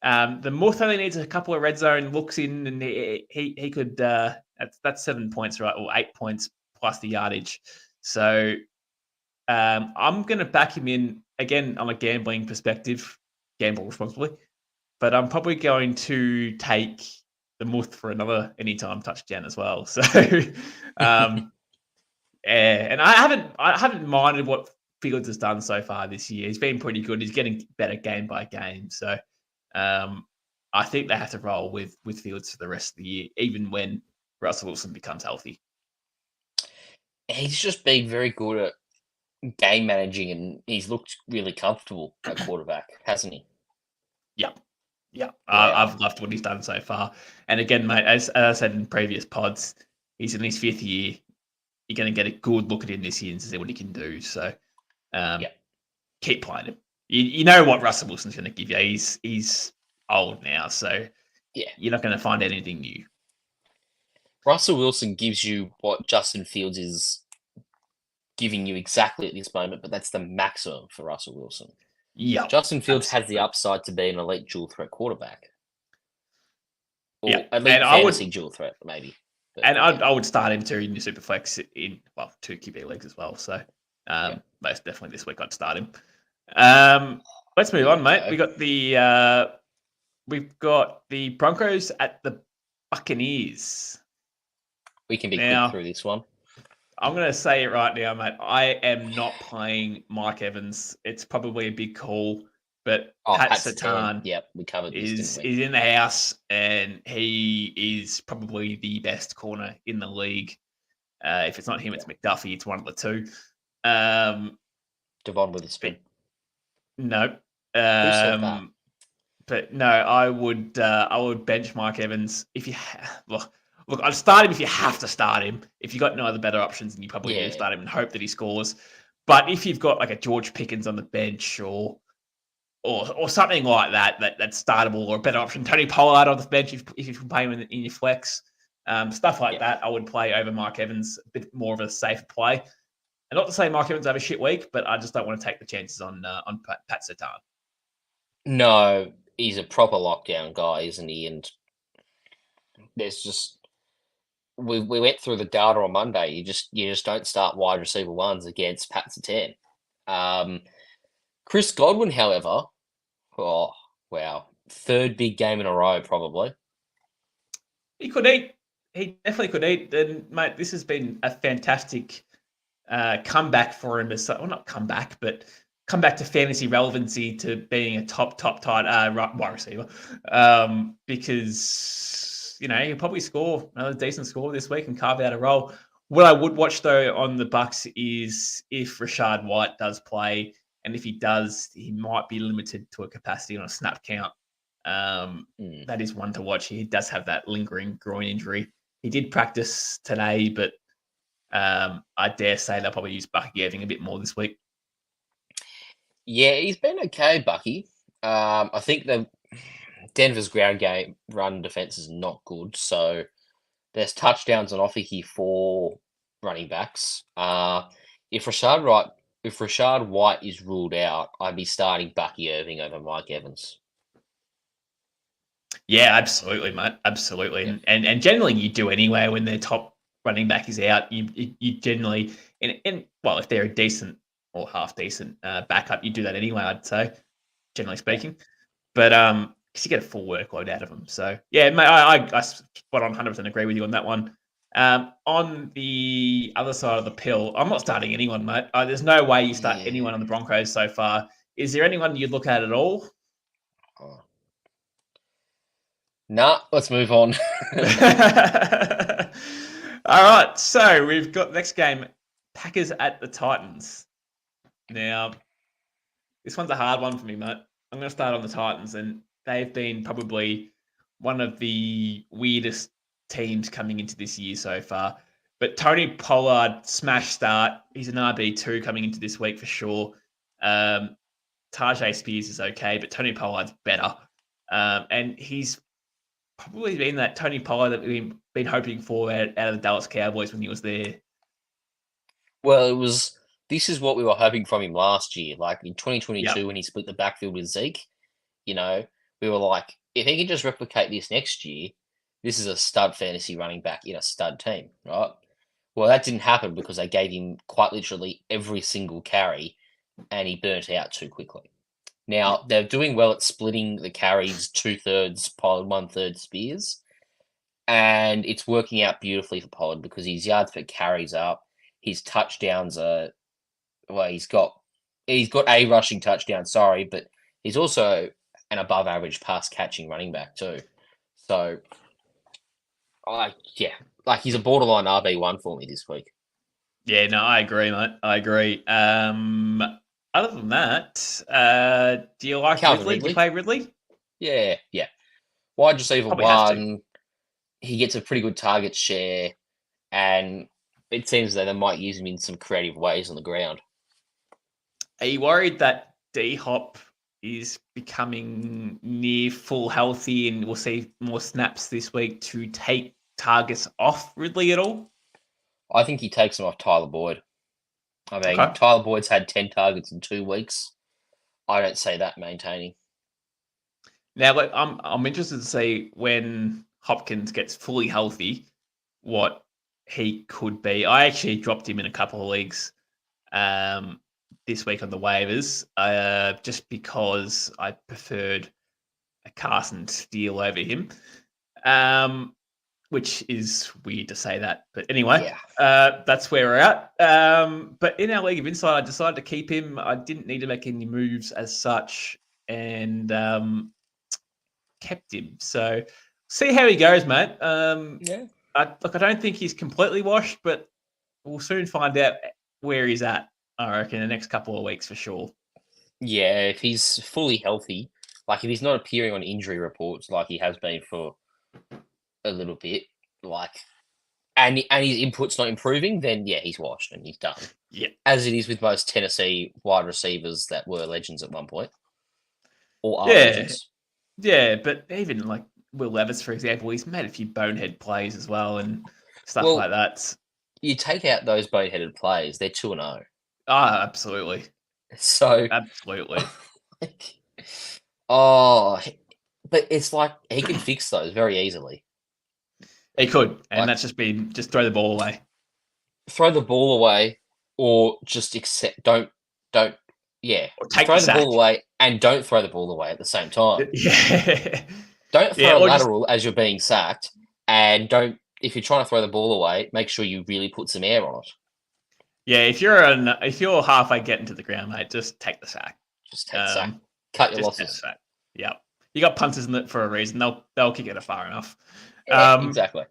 the Muth only needs a couple of red zone looks in, and he could. That's 7 points, right, or 8 points plus the yardage. So I'm going to back him in again on a gambling perspective. Gamble responsibly, but I'm probably going to take the Muth for another anytime touchdown as well. So, and I haven't minded what Fields has done so far this year. He's been pretty good. He's getting better game by game. So I think they have to roll with Fields for the rest of the year, even when Russell Wilson becomes healthy. He's just been very good at game managing, and he's looked really comfortable at quarterback, hasn't he? Yeah. Wow. I've loved what he's done so far. And again, mate, as I said in previous pods, he's in his 5th year. You're going to get a good look at him this year and see what he can do. So keep playing him. You know what Russell Wilson's going to give you. He's old now, so you're not going to find anything new. Russell Wilson gives you what Justin Fields is giving you exactly at this moment, but that's the maximum for Russell Wilson. Yeah, Justin Fields has the upside to be an elite dual threat quarterback. Or at least fantasy dual threat, maybe. But, and I would start him too in your Superflex in 2 QB leagues as well. So most definitely this week I'd start him. Let's move on, mate. We've got the Broncos at the Buccaneers. We can be quick through this one. I'm going to say it right now, mate. I am not playing Mike Evans. It's probably a big call, but Pat Surtain we covered this, is in the house, and he is probably the best corner in the league. If it's not him, it's McDuffie. It's one of the two. Devon Witherspoon. No. Who said that? But no, I would bench Mike Evans if you look. I'd start him if you have to start him. If you've got no other better options, then you probably need to start him and hope that he scores. But if you've got like a George Pickens on the bench or something like that's startable, or a better option, Tony Pollard on the bench if you can play him in your flex, stuff like that, I would play over Mike Evans, a bit more of a safe play. And not to say Mike Evans have a shit week, but I just don't want to take the chances on Pat Surtain. No, he's a proper lockdown guy, isn't he? And there's just we went through the data on Monday. You just don't start wide receiver ones against Pat Surtain. Chris Godwin, however, oh wow, 3rd big game in a row probably. He could eat. He definitely could eat. And mate, this has been a fantastic comeback for him. Not comeback, but come back to fantasy relevancy, to being a top tight wide receiver, because he'll probably score another decent score this week and carve out a role. What I would watch though on the Bucks is if Rashad White does play, and if he does, he might be limited to a capacity on a snap count. That is one to watch. He does have that lingering groin injury. He did practice today, but I dare say they'll probably use Bucky Irving a bit more this week. Yeah, he's been okay, Bucky. I think Denver's ground game run defense is not good, so there's touchdowns on offer here for running backs. If Rashad White is ruled out, I'd be starting Bucky Irving over Mike Evans. Yeah, absolutely, mate. Absolutely. Yeah. And generally you do anyway when their top running back is out. You generally, well, if they're a decent or half decent backup, you do that anyway, I'd say, generally speaking. But because you get a full workload out of them. So yeah, mate, I spot on 100% agree with you on that one. On the other side of the pill, I'm not starting anyone, mate. There's no way you start anyone on the Broncos so far. Is there anyone you'd look at all? Nah, let's move on. All right, so we've got next game, Packers at the Titans. Now, this one's a hard one for me, mate. I'm going to start on the Titans, and they've been probably one of the weirdest teams coming into this year so far. But Tony Pollard, smash start. He's an RB2 coming into this week for sure. Tajay Spears is okay, but Tony Pollard's better. And he's probably been that Tony Pollard that we've been hoping for out of the Dallas Cowboys when he was there. Well, this is what we were hoping from him last year. Like in 2022, when he split the backfield with Zeke, we were like, if he can just replicate this next year, this is a stud fantasy running back in a stud team, right? Well, that didn't happen because they gave him quite literally every single carry and he burnt out too quickly. Now, they're doing well at splitting the carries 2/3 Pollard, 1/3 Spears. And it's working out beautifully for Pollard because his yards per carries up. His touchdowns are, well, he's got he's got a rushing touchdown, sorry, but he's also an above average pass catching running back too. So he's a borderline RB1 for me this week. Yeah, no, I agree, mate. I agree. Other than that, do you like Calvin Ridley? Do you play Ridley? Yeah. Wide receiver Probably have to. 1. He gets a pretty good target share, and it seems that they might use him in some creative ways on the ground. Are you worried that D-Hop is becoming near full healthy and we'll see more snaps this week to take targets off Ridley at all? I think he takes them off Tyler Boyd. I mean, Okay. Tyler Boyd's had 10 targets in 2 weeks. I don't see that maintaining. Now, look, I'm interested to see when Hopkins gets fully healthy, what he could be. I actually dropped him in a couple of leagues this week on the waivers, just because I preferred a Carson Steele over him, which is weird to say that. But anyway, that's where we're at. But in our League of Insight, I decided to keep him. I didn't need to make any moves as such, and kept him. So see how he goes, mate. I don't think he's completely washed, but we'll soon find out where he's at, I reckon, in the next couple of weeks for sure. Yeah, if he's fully healthy, like if he's not appearing on injury reports like he has been for a little bit, and his input's not improving, then yeah, he's washed and he's done. Yeah. As it is with most Tennessee wide receivers that were legends at one point. Or are Yeah. legends. Yeah, but even like Will Levis, for example, he's made a few bonehead plays as well and stuff like that. You take out those boneheaded plays, they're 2-0. Ah, absolutely. So absolutely. But it's like he can fix those very easily. He could, and that's just throw the ball away. Throw the ball away, or just don't. Or take throw the the ball away and don't throw the ball away at the same time. Yeah. Don't throw a lateral as you're being sacked, and don't. If you're trying to throw the ball away, make sure you really put some air on it. Yeah, if you're halfway getting to the ground, mate, just take the sack. Just take the sack. Cut your losses. Take the sack. Yeah, you got punters in it for a reason. They'll kick it far enough. Yeah, exactly.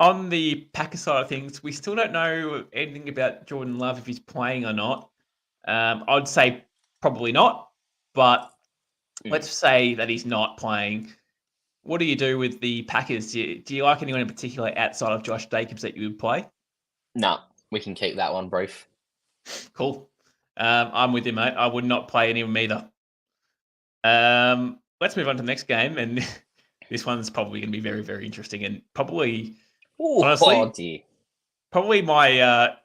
On the Packers side of things, we still don't know anything about Jordan Love if he's playing or not. I'd say probably not, but let's say that he's not playing. What do you do with the Packers? Do you like anyone in particular outside of Josh Jacobs that you would play? No, we can keep that one brief. Cool. I'm with you, mate. I would not play anyone either. Let's move on to the next game, and this one's probably going to be very, very interesting, and probably, honestly, probably my,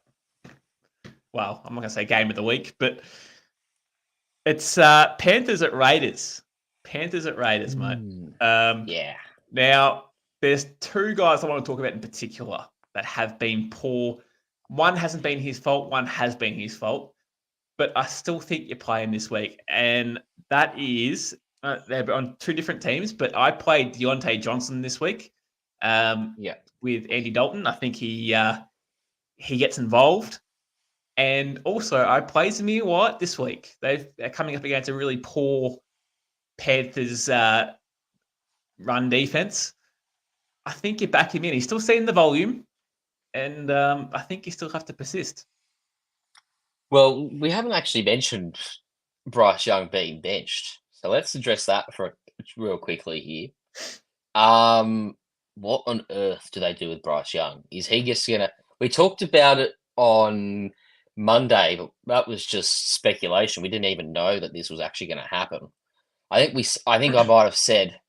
well, I'm not going to say game of the week, but it's Panthers at Raiders. Panthers at Raiders, mate. Yeah. Now, there's 2 guys I want to talk about in particular that have been poor. One hasn't been his fault. One has been his fault. But I still think you're playing this week. And that is, they're on 2 different teams, but I played Deontay Johnson this week with Andy Dalton. I think he gets involved. And also, I played Zamir White this week. They're coming up against a really poor Panthers run defense. I think you back him in. He's still seeing the volume, and I think you still have to persist. Well, we haven't actually mentioned Bryce Young being benched, so let's address that for real quickly here. What on earth do they do with Bryce Young? Is he just gonna? We talked about it on Monday, but that was just speculation. We didn't even know that this was actually going to happen. I think I might have said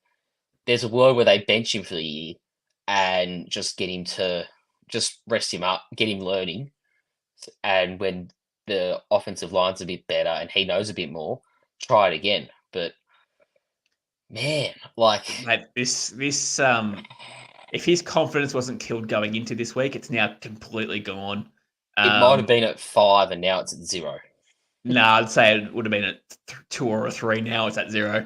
there's a world where they bench him for the year and just get him to just rest him up, get him learning, and when the offensive line's a bit better and he knows a bit more, try it again. But man, mate, this if his confidence wasn't killed going into this week, it's now completely gone. It might have been at 5 and now it's at 0. No, I'd say it would have been at 2 or 3. Now it's at 0.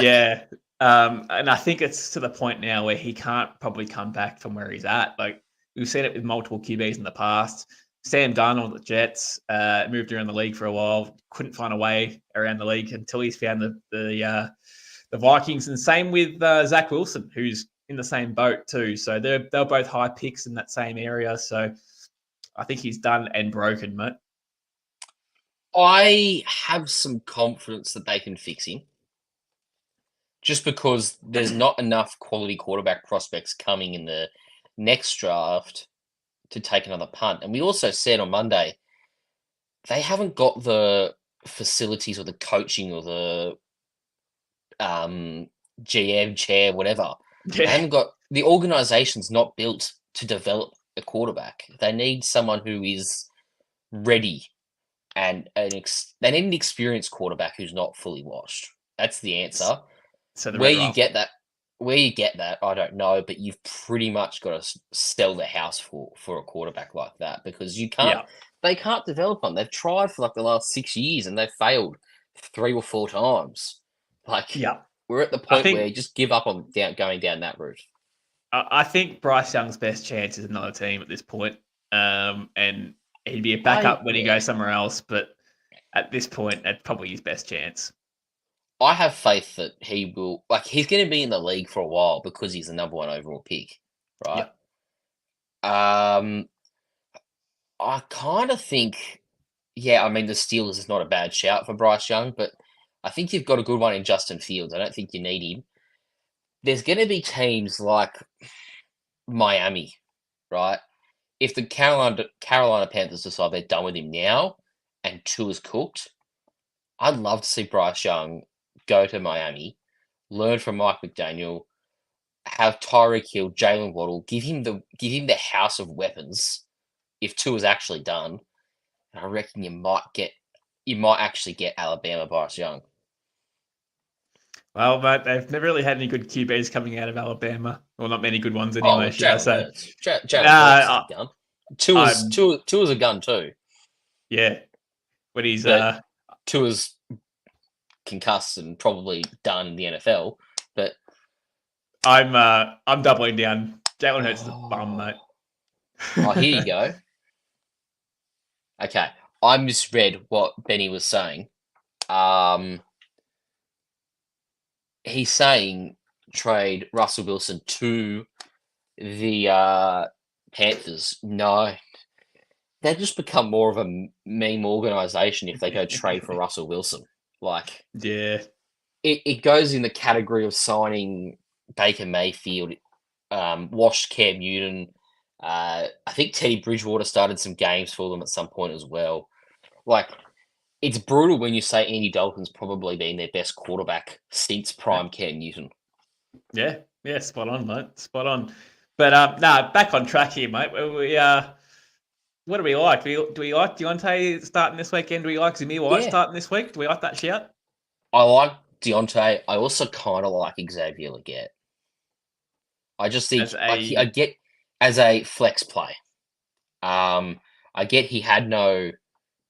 Yeah. And I think it's to the point now where he can't probably come back from where he's at. Like, we've seen it with multiple QBs in the past. Sam Darnold of the Jets moved around the league for a while, couldn't find a way around the league until he's found the Vikings, and same with Zach Wilson, who's in the same boat too. So they're both high picks in that same area. So I think he's done and broken, mate. I have some confidence that they can fix him. Just because there's not enough quality quarterback prospects coming in the next draft to take another punt. And we also said on Monday, they haven't got the facilities or the coaching or the GM chair, whatever. They haven't got the organization's not built to develop a quarterback. They need someone who is ready and they need an experienced quarterback who's not fully washed. That's the answer. So where you get that, I don't know, but you've pretty much got to sell the house for a quarterback like that because you can't. Yeah. They can't develop one. They've tried for like the last 6 years and they've failed 3 or 4 times. Like, we're at the point where you just give up on going down that route. I think Bryce Young's best chance is another team at this point. And he'd be a backup when he goes somewhere else, but at this point, that's probably his best chance. I have faith that he will, he's going to be in the league for a while because he's the number 1 overall pick, right? I kind of think, the Steelers is not a bad shout for Bryce Young, but I think you've got a good one in Justin Fields. I don't think you need him. There's going to be teams like Miami, right? If the Carolina Panthers decide they're done with him now and Tua's cooked, I'd love to see Bryce Young go to Miami, learn from Mike McDaniel, have Tyreek Hill, Jalen Waddle, give him the house of weapons. If Tua's actually done, I reckon you might actually get Alabama Bryce Young. Well, mate, they've never really had any good QBs coming out of Alabama. Well, not many good ones anyway. Jalen Hurts is a gun. Tua's a gun too. Yeah, when he's Tua's concussed and probably done in the NFL. But I'm doubling down. Jalen Hurts is a bum, mate. Here you go. Okay, I misread what Benny was saying. He's saying trade Russell Wilson to the Panthers. No, they just become more of a meme organization if they go trade for Russell Wilson. It goes in the category of signing Baker Mayfield, washed Cam Newton. I think Teddy Bridgewater started some games for them at some point as well. It's brutal when you say Andy Dalton's probably been their best quarterback since prime Cam Newton. Yeah, spot on, mate. Spot on. But back on track here, mate. What do we like? Do we like Deontay starting this weekend? Do we like Zamir White starting this week? Do we like that shout? I like Deontay. I also kind of like Xavier Legette. I just think I get as a flex play. I get he had no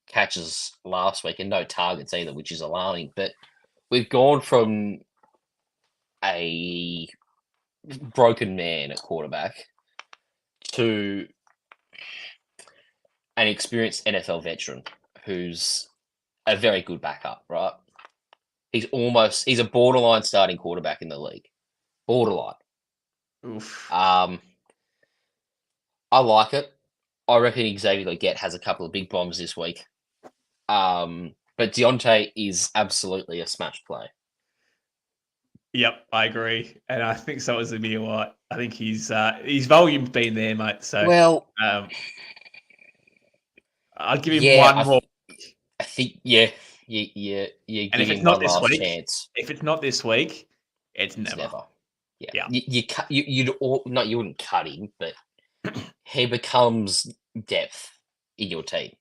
catches last week and no targets either, which is alarming. But we've gone from a broken man at quarterback to an experienced NFL veteran who's a very good backup, right? He's a borderline starting quarterback in the league. Borderline. Oof. I like it. I reckon Xavier Legette has a couple of big bombs this week. But Deontay is absolutely a smash play. Yep, I agree, and I think so is Zamir White. I think his volume's been there, mate. So I'll give him one more. I think you give him one last chance. If it's not this week, it's never. Yeah. You wouldn't cut him, but he becomes depth in your team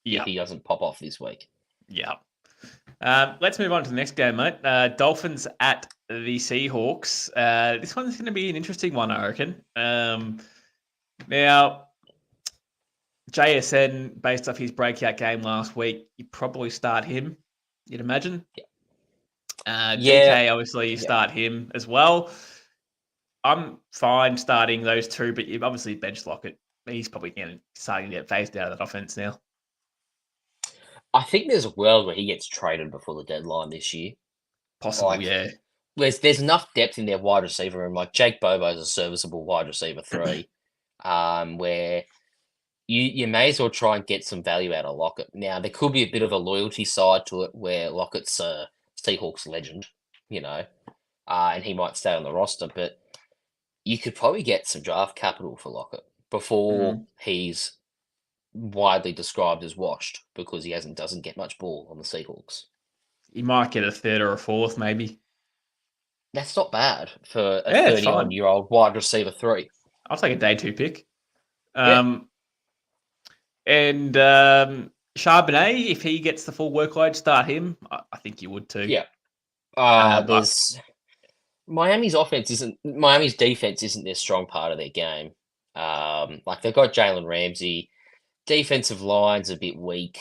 if he doesn't pop off this week. Yeah. Let's move on to the next game, mate. Dolphins at the Seahawks. This one's going to be an interesting one, I reckon. Now, JSN, based off his breakout game last week, you probably start him, you'd imagine. DK, obviously, you start him as well. I'm fine starting those two, but you obviously bench Lockett. he's probably starting to get phased out of that offense now. I think there's a world where he gets traded before the deadline this year. Possible, Like, yeah. There's enough depth in their wide receiver room. Like Jake Bobo's a serviceable wide receiver 3, where you may as well try and get some value out of Lockett. Now, there could be a bit of a loyalty side to it where Lockett's a Seahawks legend, and he might stay on the roster, but you could probably get some draft capital for Lockett before he's widely described as washed because he doesn't get much ball on the Seahawks. He might get a 3rd or a 4th, maybe. That's not bad for a Yeah, it's 31-year-old wide receiver 3. I'll take a day 2 pick. Yeah. And Charbonnet, if he gets the full workload, start him. I think you would too. Yeah. Miami's defense isn't their strong part of their game. Like they've got Jalen Ramsey. Defensive line's a bit weak.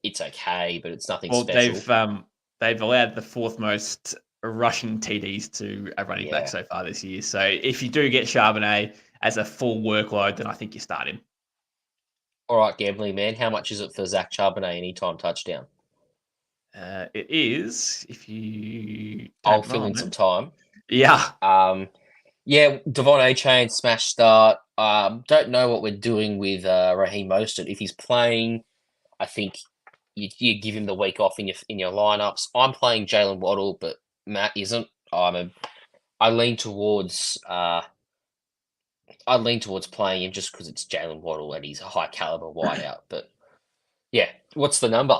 It's okay, but it's nothing special. They've allowed the 4th most rushing TDs to a running back so far this year. So if you do get Charbonnet as a full workload, then I think you start him. All right, gambling man, how much is it for Zach Charbonnet anytime touchdown? It is, if you... I'll fill in some time. Yeah. Devon A-Chain, smash start. Don't know what we're doing with Raheem Mostert. If he's playing, I think you give him the week off in your lineups. I'm playing Jalen Waddle, but Matt isn't. I lean towards playing him just because it's Jalen Waddle and he's a high caliber wideout. But yeah, what's the number?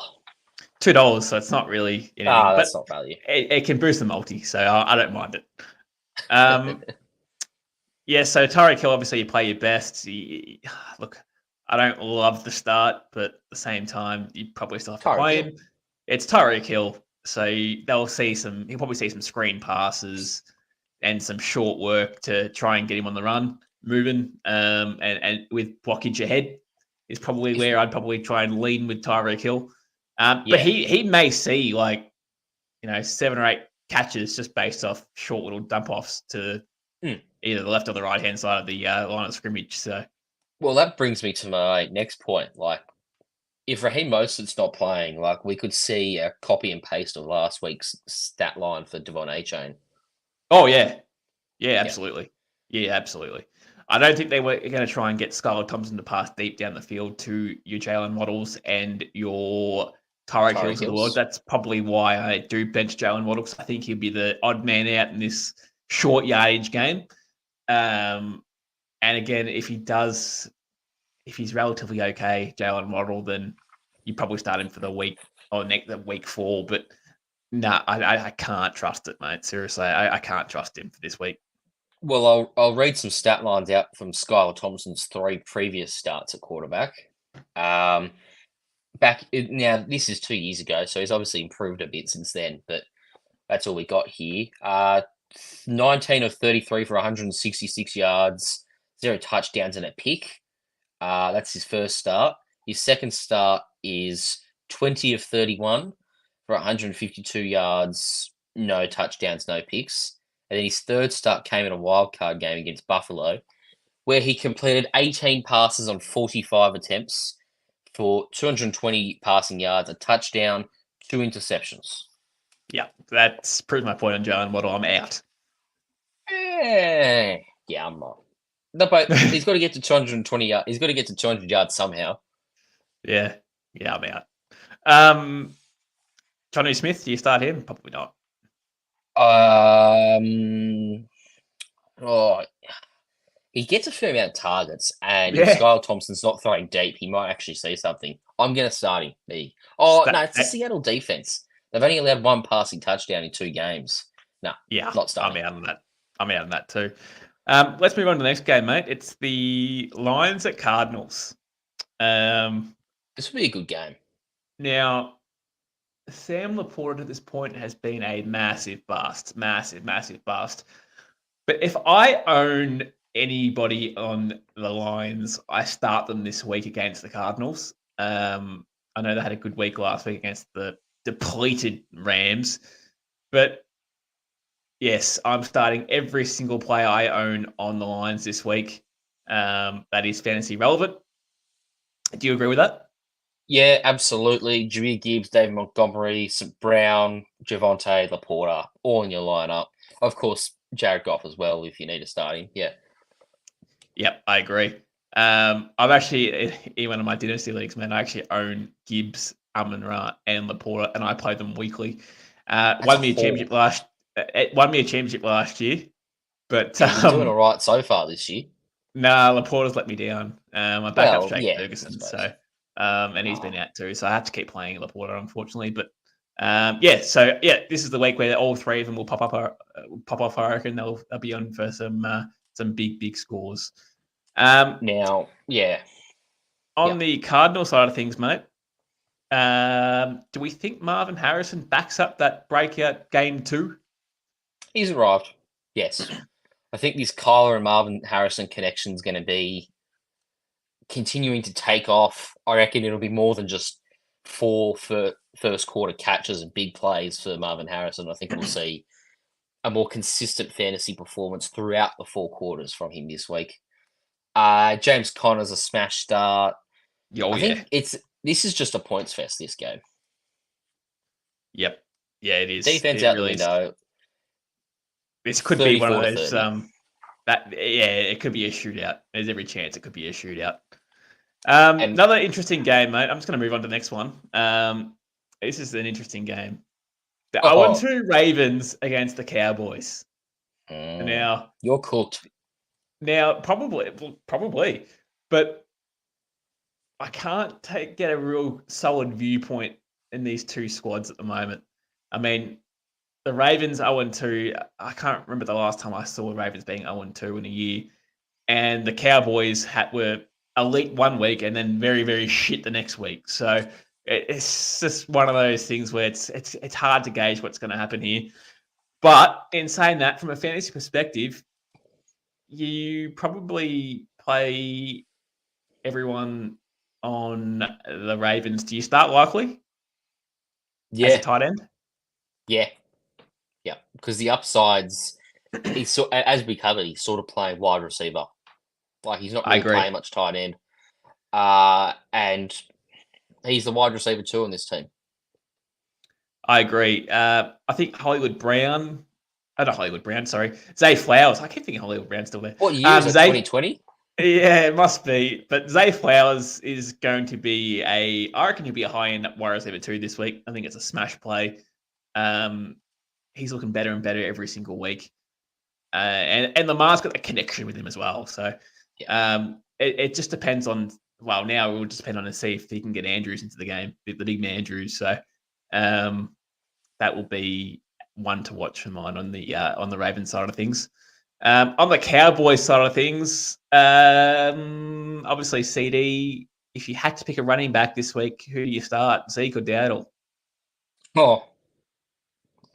$2, so it's not really anything. That's not value. It can boost the multi, so I don't mind it. So Tyreek Hill, obviously you play your best. Look, I don't love the start, but at the same time, you probably still have to play him. It's Tyreek Hill, so he'll probably see some screen passes and some short work to try and get him on the run, moving, and with blockage ahead is probably where I'd probably try and lean with Tyreek Hill. But he may see 7 or 8 catches just based off short little dump offs to either the left or the right hand side of the line of scrimmage. So, well, that brings me to my next point. Like, if Raheem Mostert's not playing, we could see a copy and paste of last week's stat line for Devon A-Chain. Oh yeah, absolutely, absolutely. I don't think they were going to try and get Skylar Thompson to pass deep down the field to your Jalen Waddles and your Tyreek Hills of the world. That's probably why I do bench Jalen Waddle, because I think he'll be the odd man out in this short yardage game. And again, if he's relatively okay, Jalen Waddle, then you probably start him for the week 4. But I can't trust it, mate. Seriously, I can't trust him for this week. Well, I'll read some stat lines out from Skylar Thompson's 3 previous starts at quarterback. Now, this is 2 years ago, so he's obviously improved a bit since then, but that's all we got here. 19 of 33 for 166 yards, 0 touchdowns and a pick. That's his first start. His second start is 20 of 31 for 152 yards, no touchdowns, no picks. And then his third start came in a wildcard game against Buffalo, where he completed 18 passes on 45 attempts for 220 passing yards, a touchdown, 2 interceptions. Yeah, that's proved my point on Jalen Waddle. I'm out. Yeah, I'm not. No, but he's got to get to 220 yards. He's got to get to 200 yards somehow. Yeah, I'm out. Johnny Smith, do you start him? Probably not. He gets a fair amount of targets, and if Skylar Thompson's not throwing deep, he might actually see something. I'm going to start him. No, it's the Seattle defense. They've only allowed 1 passing touchdown in 2 games. No, not starting. I'm out on that too. Let's move on to the next game, mate. It's the Lions at Cardinals. This will be a good game. Now, Sam Laporta at this point has been a massive bust. Massive bust. But if I own anybody on the Lions, I start them this week against the Cardinals. I know they had a good week last week against the depleted Rams. But yes, I'm starting every single player I own on the Lions this week. that is fantasy relevant. Do you agree with that? Yeah, absolutely. Jameer Gibbs, David Montgomery, St. Brown, Javonte, Laporta, all in your lineup. Of course, Jared Goff as well if you need to start him. Yeah. Yep, I agree. I've actually, in one of my dynasty leagues, man, I actually own Gibbs, Amon-Ra, and Laporta, and I play them weekly. Won me a championship last year, but You've been doing all right so far this year. nah, Laporta's let me down. My backup's Jake Ferguson, so and he's been out too, so I have to keep playing Laporta, unfortunately. But this is the week where all three of them will pop off. I reckon they'll be on for some big scores. On the Cardinal side of things, mate, do we think Marvin Harrison backs up that breakout game 2? He's arrived. Yes. I think this Kyler and Marvin Harrison connection is going to be continuing to take off. I reckon it'll be more than just 4 first quarter catches and big plays for Marvin Harrison. I think we'll see a more consistent fantasy performance throughout the 4 quarters from him this week. James Conner's a smash start. I think this is just a points fest, this game. Yep. Yeah, it is. Defense it out really the window. This could be one of those it could be a shootout. There's every chance it could be a shootout. Another interesting game, mate. I'm just going to move on to the next one. This is an interesting game. The 0-2 Ravens against the Cowboys. Now you're cooked. Now probably, but I can't get a real solid viewpoint in these two squads at the moment. I mean, the Ravens 0-2. I can't remember the last time I saw the Ravens being 0-2 in a year, and the Cowboys were elite one week and then very, very shit the next week. So it's just one of those things where it's hard to gauge what's going to happen here. But in saying that, from a fantasy perspective, you probably play everyone on the Ravens. Do you start Likely? Yeah. As a tight end? Yeah. Yeah. Because the upsides, as we covered, he's sort of playing wide receiver. Like, he's not really playing much tight end. And he's the wide receiver too on this team. I agree. I think Zay Flowers. I keep thinking Hollywood Brown's still there. What year is it, 2020? Yeah, it must be. But Zay Flowers is going to be I reckon he'll be a high-end wide receiver too this week. I think it's a smash play. He's looking better and better every single week. And Lamar's got the connection with him as well. So it just depends on, now it will just depend on to see if he can get Andrews into the game, the big man Andrews. So that will be one to watch for mine on the Ravens side of things. On the Cowboys side of things, obviously CD, if you had to pick a running back this week, who do you start, Zeke or Dowdle? Or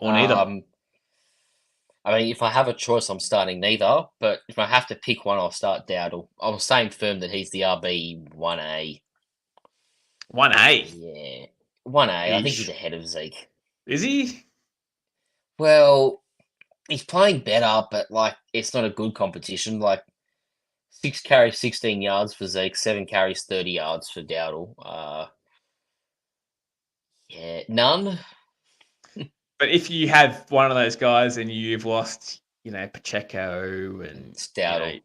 neither. I mean, if I have a choice, I'm starting neither. But if I have to pick one, I'll start Dowdle. I'm staying firm that he's the RB 1A. 1A? Yeah. 1A. I think he's ahead of Zeke. Is he? Well, he's playing better, but it's not a good competition. 6 carries, 16 yards for Zeke, 7 carries, 30 yards for Dowdle. None. But if you have one of those guys and you've lost, Pacheco and it's Dowdle.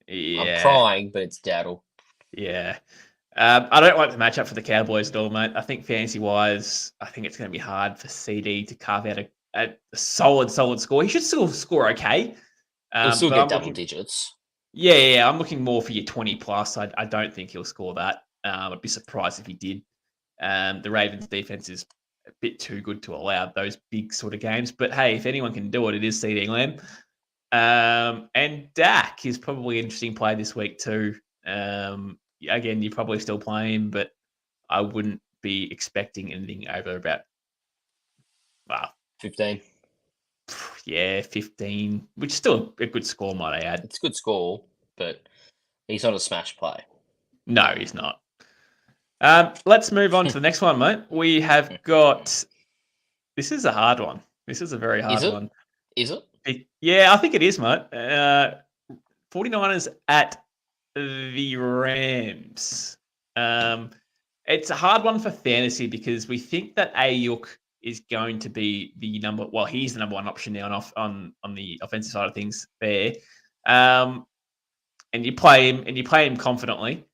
Yeah. I'm crying, but it's Dowdle. Yeah. I don't like the matchup for the Cowboys at all, mate. I think fantasy-wise, I think it's going to be hard for CD to carve out a solid score. He should still score okay. He'll still get double digits. Yeah. I'm looking more for your 20+. I don't think he'll score that. I'd be surprised if he did. The Ravens' defense is a bit too good to allow those big sort of games. But, hey, if anyone can do it, it is CD Lamb. And Dak is probably an interesting play this week too. Again, you're probably still playing, but I wouldn't be expecting anything over about 15. Yeah, 15, which is still a good score, might I add. It's a good score, but he's not a smash play. No, he's not. Let's move on to the next one, mate. We have got... This is a hard one. This is a very hard one. Is it? Yeah, I think it is, mate. 49ers at the Rams. It's a hard one for fantasy because we think that Ayuk is going to be the number. Well, he's the number one option now on the offensive side of things there. And you play him confidently.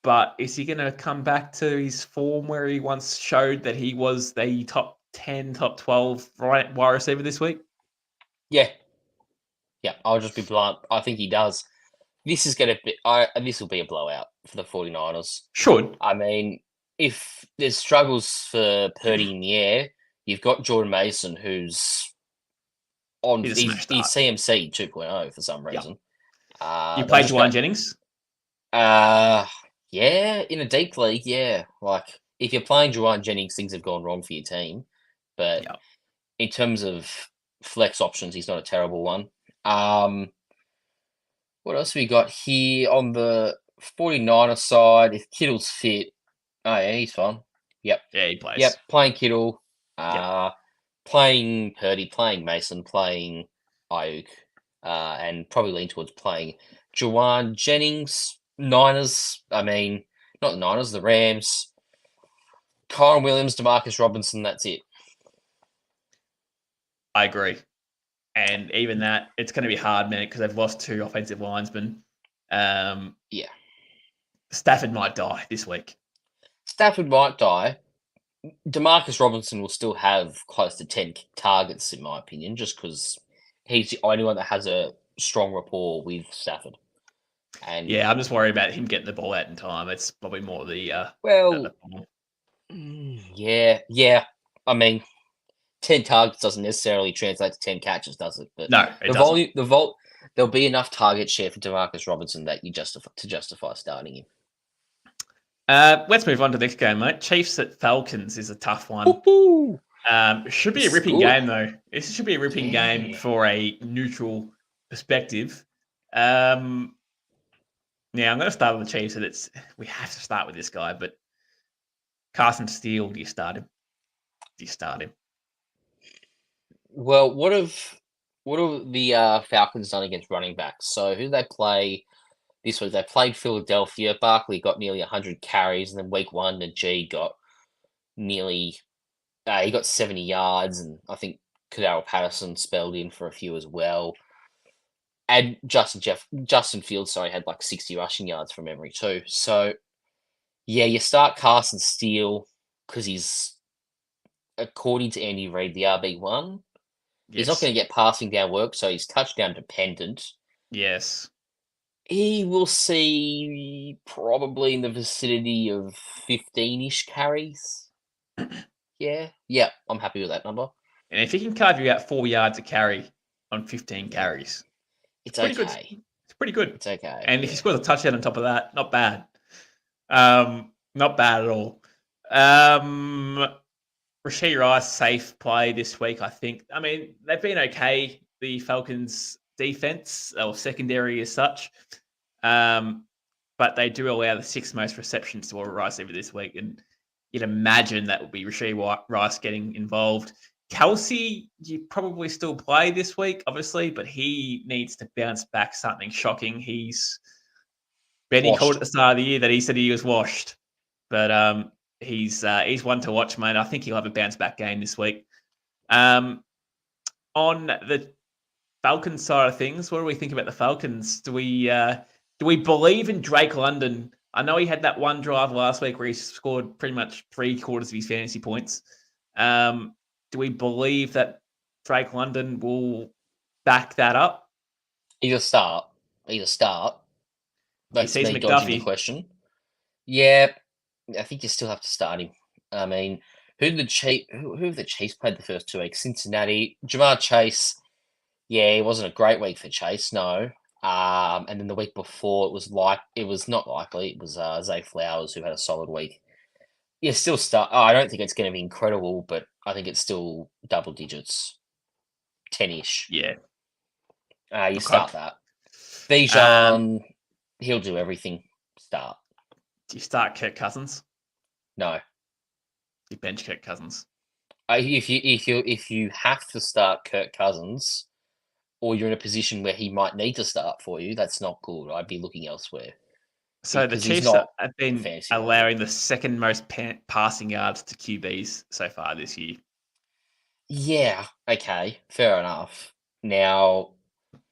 But is he going to come back to his form where he once showed that he was the top 10, top 12 wide receiver this week? Yeah. Yeah, I'll just be blunt. I think he does. This is going to be. This will be a blowout for the 49ers. Should. I mean, if there's struggles for Purdy in the air, you've got Jordan Mason, who's on. He's CMC 2.0 for some reason. You played Juwan Jennings? Yeah, in a deep league, yeah. Like, if you're playing Juwan Jennings, things have gone wrong for your team. But in terms of flex options, he's not a terrible one. What else have we got here on the 49er side? If Kittle's fit, oh yeah, he's fine. Yep. Yeah, he plays. Yep, playing Kittle, playing Purdy, playing Mason, playing Ayuk, and probably lean towards playing Juwan Jennings. Niners, I mean, not the Niners, the Rams. Kyron Williams, Demarcus Robinson, that's it. I agree. And even that, it's going to be hard, man, because they've lost 2 offensive linesmen. Yeah. Stafford might die this week. Stafford might die. Demarcus Robinson will still have close to 10 targets, in my opinion, just because he's the only one that has a strong rapport with Stafford. And yeah, I'm just worried about him getting the ball out in time. It's probably more the yeah. I mean, 10 targets doesn't necessarily translate to 10 catches, does it? But no, it doesn't. There'll be enough target share for Demarcus Robinson that you justify starting him. Let's move on to the next game, mate. Chiefs at Falcons is a tough one. Should be a ripping game, though. This should be a ripping game for a neutral perspective. Now, I'm going to start with the Chiefs, and we have to start with this guy, but Carson Steele, do you start him? Well, what have the Falcons done against running backs? So who did they play this week? They played Philadelphia. Barkley got nearly 100 carries, and then week 1, Najee got nearly he got 70 yards, and I think Kadar Patterson spelled in for a few as well. And Justin Fields, had like 60 rushing yards from memory too. So yeah, you start Carson Steele because he's, according to Andy Reid, the RB1. Yes. He's not going to get passing down work, so he's touchdown dependent. Yes. He will see probably in the vicinity of 15-ish carries. Yeah, I'm happy with that number. And if he can carve you out 4 yards a carry on 15 carries, it's okay. Good. It's pretty good. It's okay. And if he scores a touchdown on top of that, not bad. Not bad at all. Rashee Rice, safe play this week, I think. I mean, they've been okay, the Falcons' defense, or secondary as such. But they do allow the 6th most receptions to a receiver this week. And you'd imagine that would be Rashee Rice getting involved. Kelsey, you probably still play this week, obviously, but he needs to bounce back something shocking. Benny called at the start of the year that he said he was washed. But he's one to watch, mate. I think he'll have a bounce back game this week. On the Falcons side of things, what do we think about the Falcons? Do we believe in Drake London? I know he had that one drive last week where he scored pretty much 3/4 of his fantasy points. Do we believe that Drake London will back that up? He's a start. That's he sees me McDuffie. Dodging the question. Yeah, I think you still have to start him. I mean, who have the Chiefs played the first 2 weeks? Cincinnati. Jamar Chase. Yeah, it wasn't a great week for Chase, no. And then the week before, it was not likely. It was Zay Flowers who had a solid week. You still start. I don't think it's going to be incredible, but I think it's still double digits, 10-ish. Yeah. You start that. Bijan, he'll do everything. Start. Do you start Kirk Cousins? No. You bench Kirk Cousins. If you have to start Kirk Cousins, or you're in a position where he might need to start for you, that's not good. I'd be looking elsewhere. So the Because he's Chiefs not have been fantasy allowing the second most passing yards to QBs so far this year. Yeah, okay, fair enough. Now,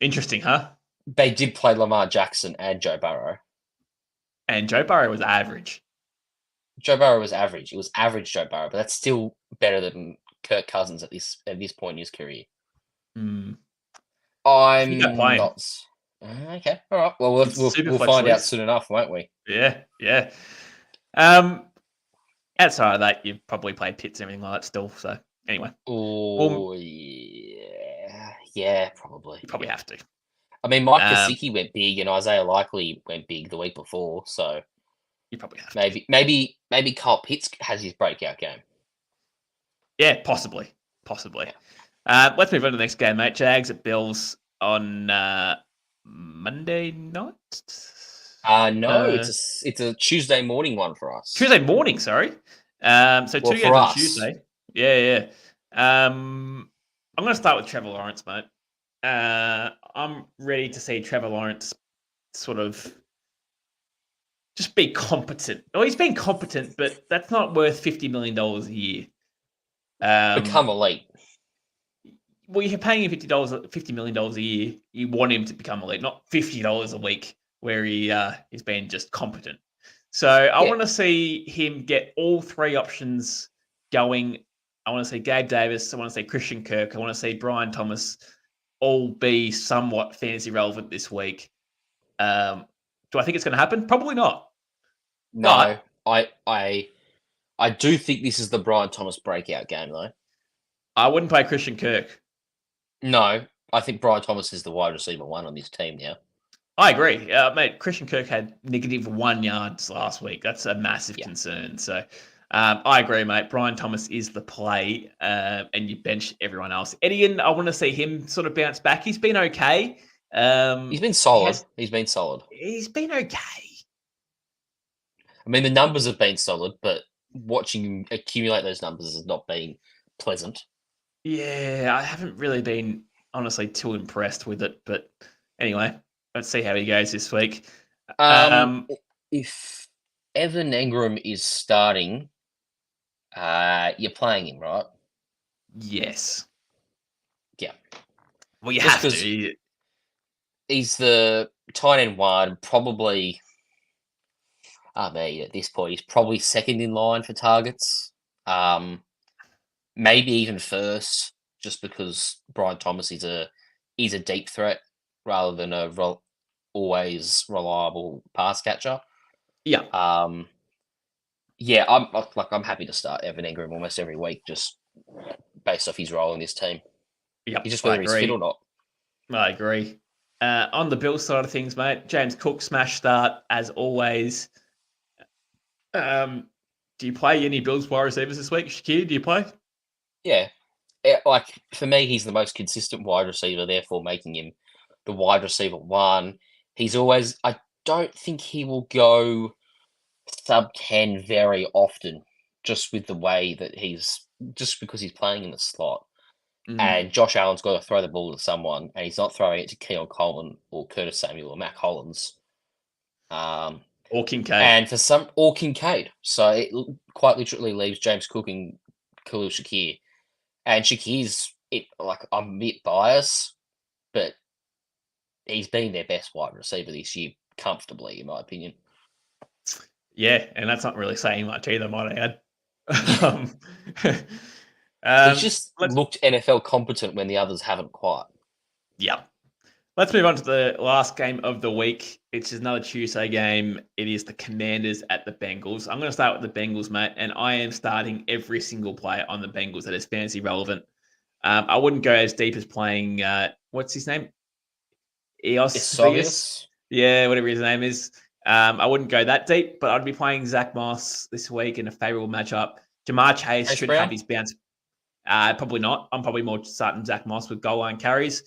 Interesting, huh? they did play Lamar Jackson and Joe Burrow. And Joe Burrow was average. Joe Burrow was average. It was average Joe Burrow, but that's still better than Kirk Cousins at this point in his career. Mm. I'm Keep that playing. not. Okay, all right. Well, we'll find out soon enough, won't we? Yeah. Outside of that, you've probably played Pitts and everything like that still. So anyway, Oh, yeah, probably. you probably have to. I mean, Mike Gesicki went big, and Isaiah Likely went big the week before. So you probably have to. Maybe Kyle Pitts has his breakout game. Yeah, possibly. Let's move on to the next game, mate. Jags at Bills on Monday night. No, it's a Tuesday morning one for us. Tuesday morning, sorry. So two games on Tuesday. Yeah. I'm going to start with Trevor Lawrence, mate. I'm ready to see Trevor Lawrence sort of just be competent. Well, he's been competent, but that's not worth $50 million a year. Become elite. Well, you're paying him $50 million a year. You want him to become elite, not $50 a week where he's been just competent. So I want to see him get all three options going. I want to see Gabe Davis. I want to see Christian Kirk. I want to see Brian Thomas all be somewhat fantasy relevant this week. Do I think it's going to happen? Probably not. No, but I do think this is the Brian Thomas breakout game, though. I wouldn't play Christian Kirk. No, I think Brian Thomas is the wide receiver one on this team now. I agree. Mate, Christian Kirk had -1 yards last week. That's a massive concern. So I agree, mate. Brian Thomas is the play, and you bench everyone else. Etienne, I want to see him sort of bounce back. He's been okay. He's been solid. He's been solid. He's been okay. I mean, the numbers have been solid, but watching him accumulate those numbers has not been pleasant. Yeah, I haven't really been, honestly, too impressed with it. But anyway, let's see how he goes this week. If Evan Engram is starting, you're playing him, right? Yes. Yeah. Well, you have to. He's the tight end one, probably. At this point, he's probably second in line for targets. Maybe even first, just because Brian Thomas is a deep threat rather than a always reliable pass catcher. Yeah. I'm happy to start Evan Engram almost every week, just based off his role in this team. Yeah, just whether he's fit or not. I agree. On the Bills side of things, mate, James Cook smash start as always. Do you play any Bills wide receivers this week? Shakir, do you play? Yeah. For me, he's the most consistent wide receiver, therefore making him the wide receiver one. I don't think he will go sub 10 very often, just with the way that just because he's playing in the slot. And Josh Allen's got to throw the ball to someone, and he's not throwing it to Keon Coleman or Curtis Samuel or Mac Hollins. Or Kincaid. Or Kincaid. So it quite literally leaves James Cook and Khalil Shakir. And Shakir's, I'm a bit biased, but he's been their best wide receiver this year comfortably, in my opinion. Yeah, and that's not really saying much either, might I add. He's just looked NFL competent when the others haven't quite. Yeah. Let's move on to the last game of the week. It's just another Tuesday game. It is the Commanders at the Bengals. I'm going to start with the Bengals, mate, and I am starting every single player on the Bengals that is fantasy relevant. I wouldn't go as deep as playing, what's his name? Eos? Yeah, whatever his name is. I wouldn't go that deep, but I'd be playing Zach Moss this week in a favorable matchup. Jamar Chase should have his bounce. Probably not. I'm probably more starting Zach Moss with goal line carries.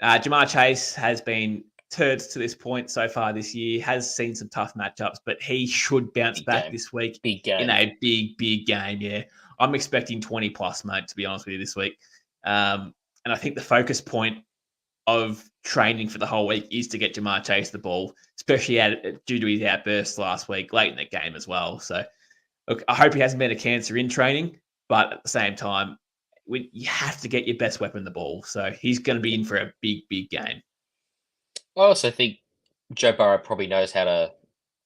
Jamar Chase has been turds to this point so far this year, has seen some tough matchups, but he should bounce back this week in a big game. Yeah. I'm expecting 20 plus, mate, to be honest with you this week. And I think the focus point of training for the whole week is to get Jamar Chase the ball, especially due to his outburst last week, late in the game as well. So, look, I hope he hasn't been a cancer in training, but at the same time, you have to get your best weapon the ball. So he's going to be in for a big, big game. I also think Joe Burrow probably knows how to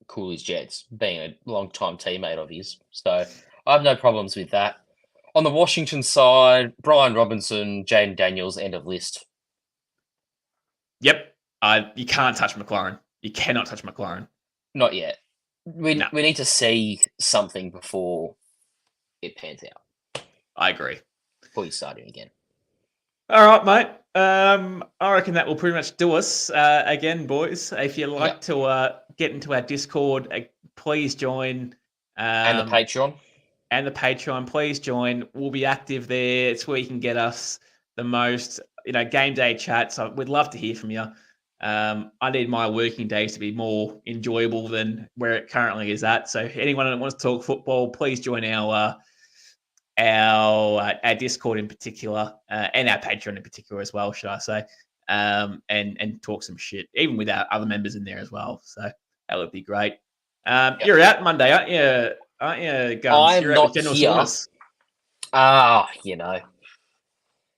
cool his jets, being a long-time teammate of his. So I have no problems with that. On the Washington side, Brian Robinson, Jaden Daniels, end of list. Yep. You can't touch McLaurin. You cannot touch McLaurin. Not yet. We need to see something before it pans out. I agree. Before you start it again. All right, mate. I reckon that will pretty much do us. Again, boys, if you'd like to get into our Discord, please join. And the Patreon. And the Patreon, please join. We'll be active there. It's where you can get us the most, game day chats. So we'd love to hear from you. I need my working days to be more enjoyable than where it currently is at. So anyone that wants to talk football, please join our Discord in particular, and our Patreon in particular as well, should I say, and talk some shit, even with our other members in there as well. So that would be great. You're out Monday, aren't you? Guns? I'm You're not General here. Saunas.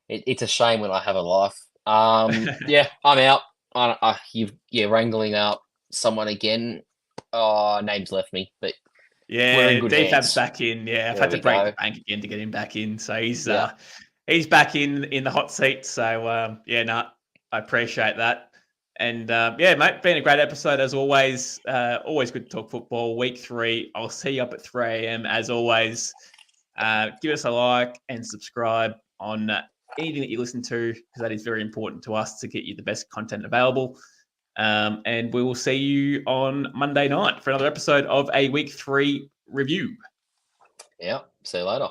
It's a shame when I have a life. Yeah, I'm out. You're wrangling up someone again. Name's left me, but yeah, Defab's back in. Yeah, I've had to break the bank again to get him back in. So he's back in the hot seat. So I appreciate that. And mate, been a great episode as always. Always good to talk football. Week 3, I'll see you up at 3 a.m. as always. Give us a like and subscribe on anything that you listen to, because that is very important to us to get you the best content available. And we will see you on Monday night for another episode of a Week 3 review. Yeah, see you later.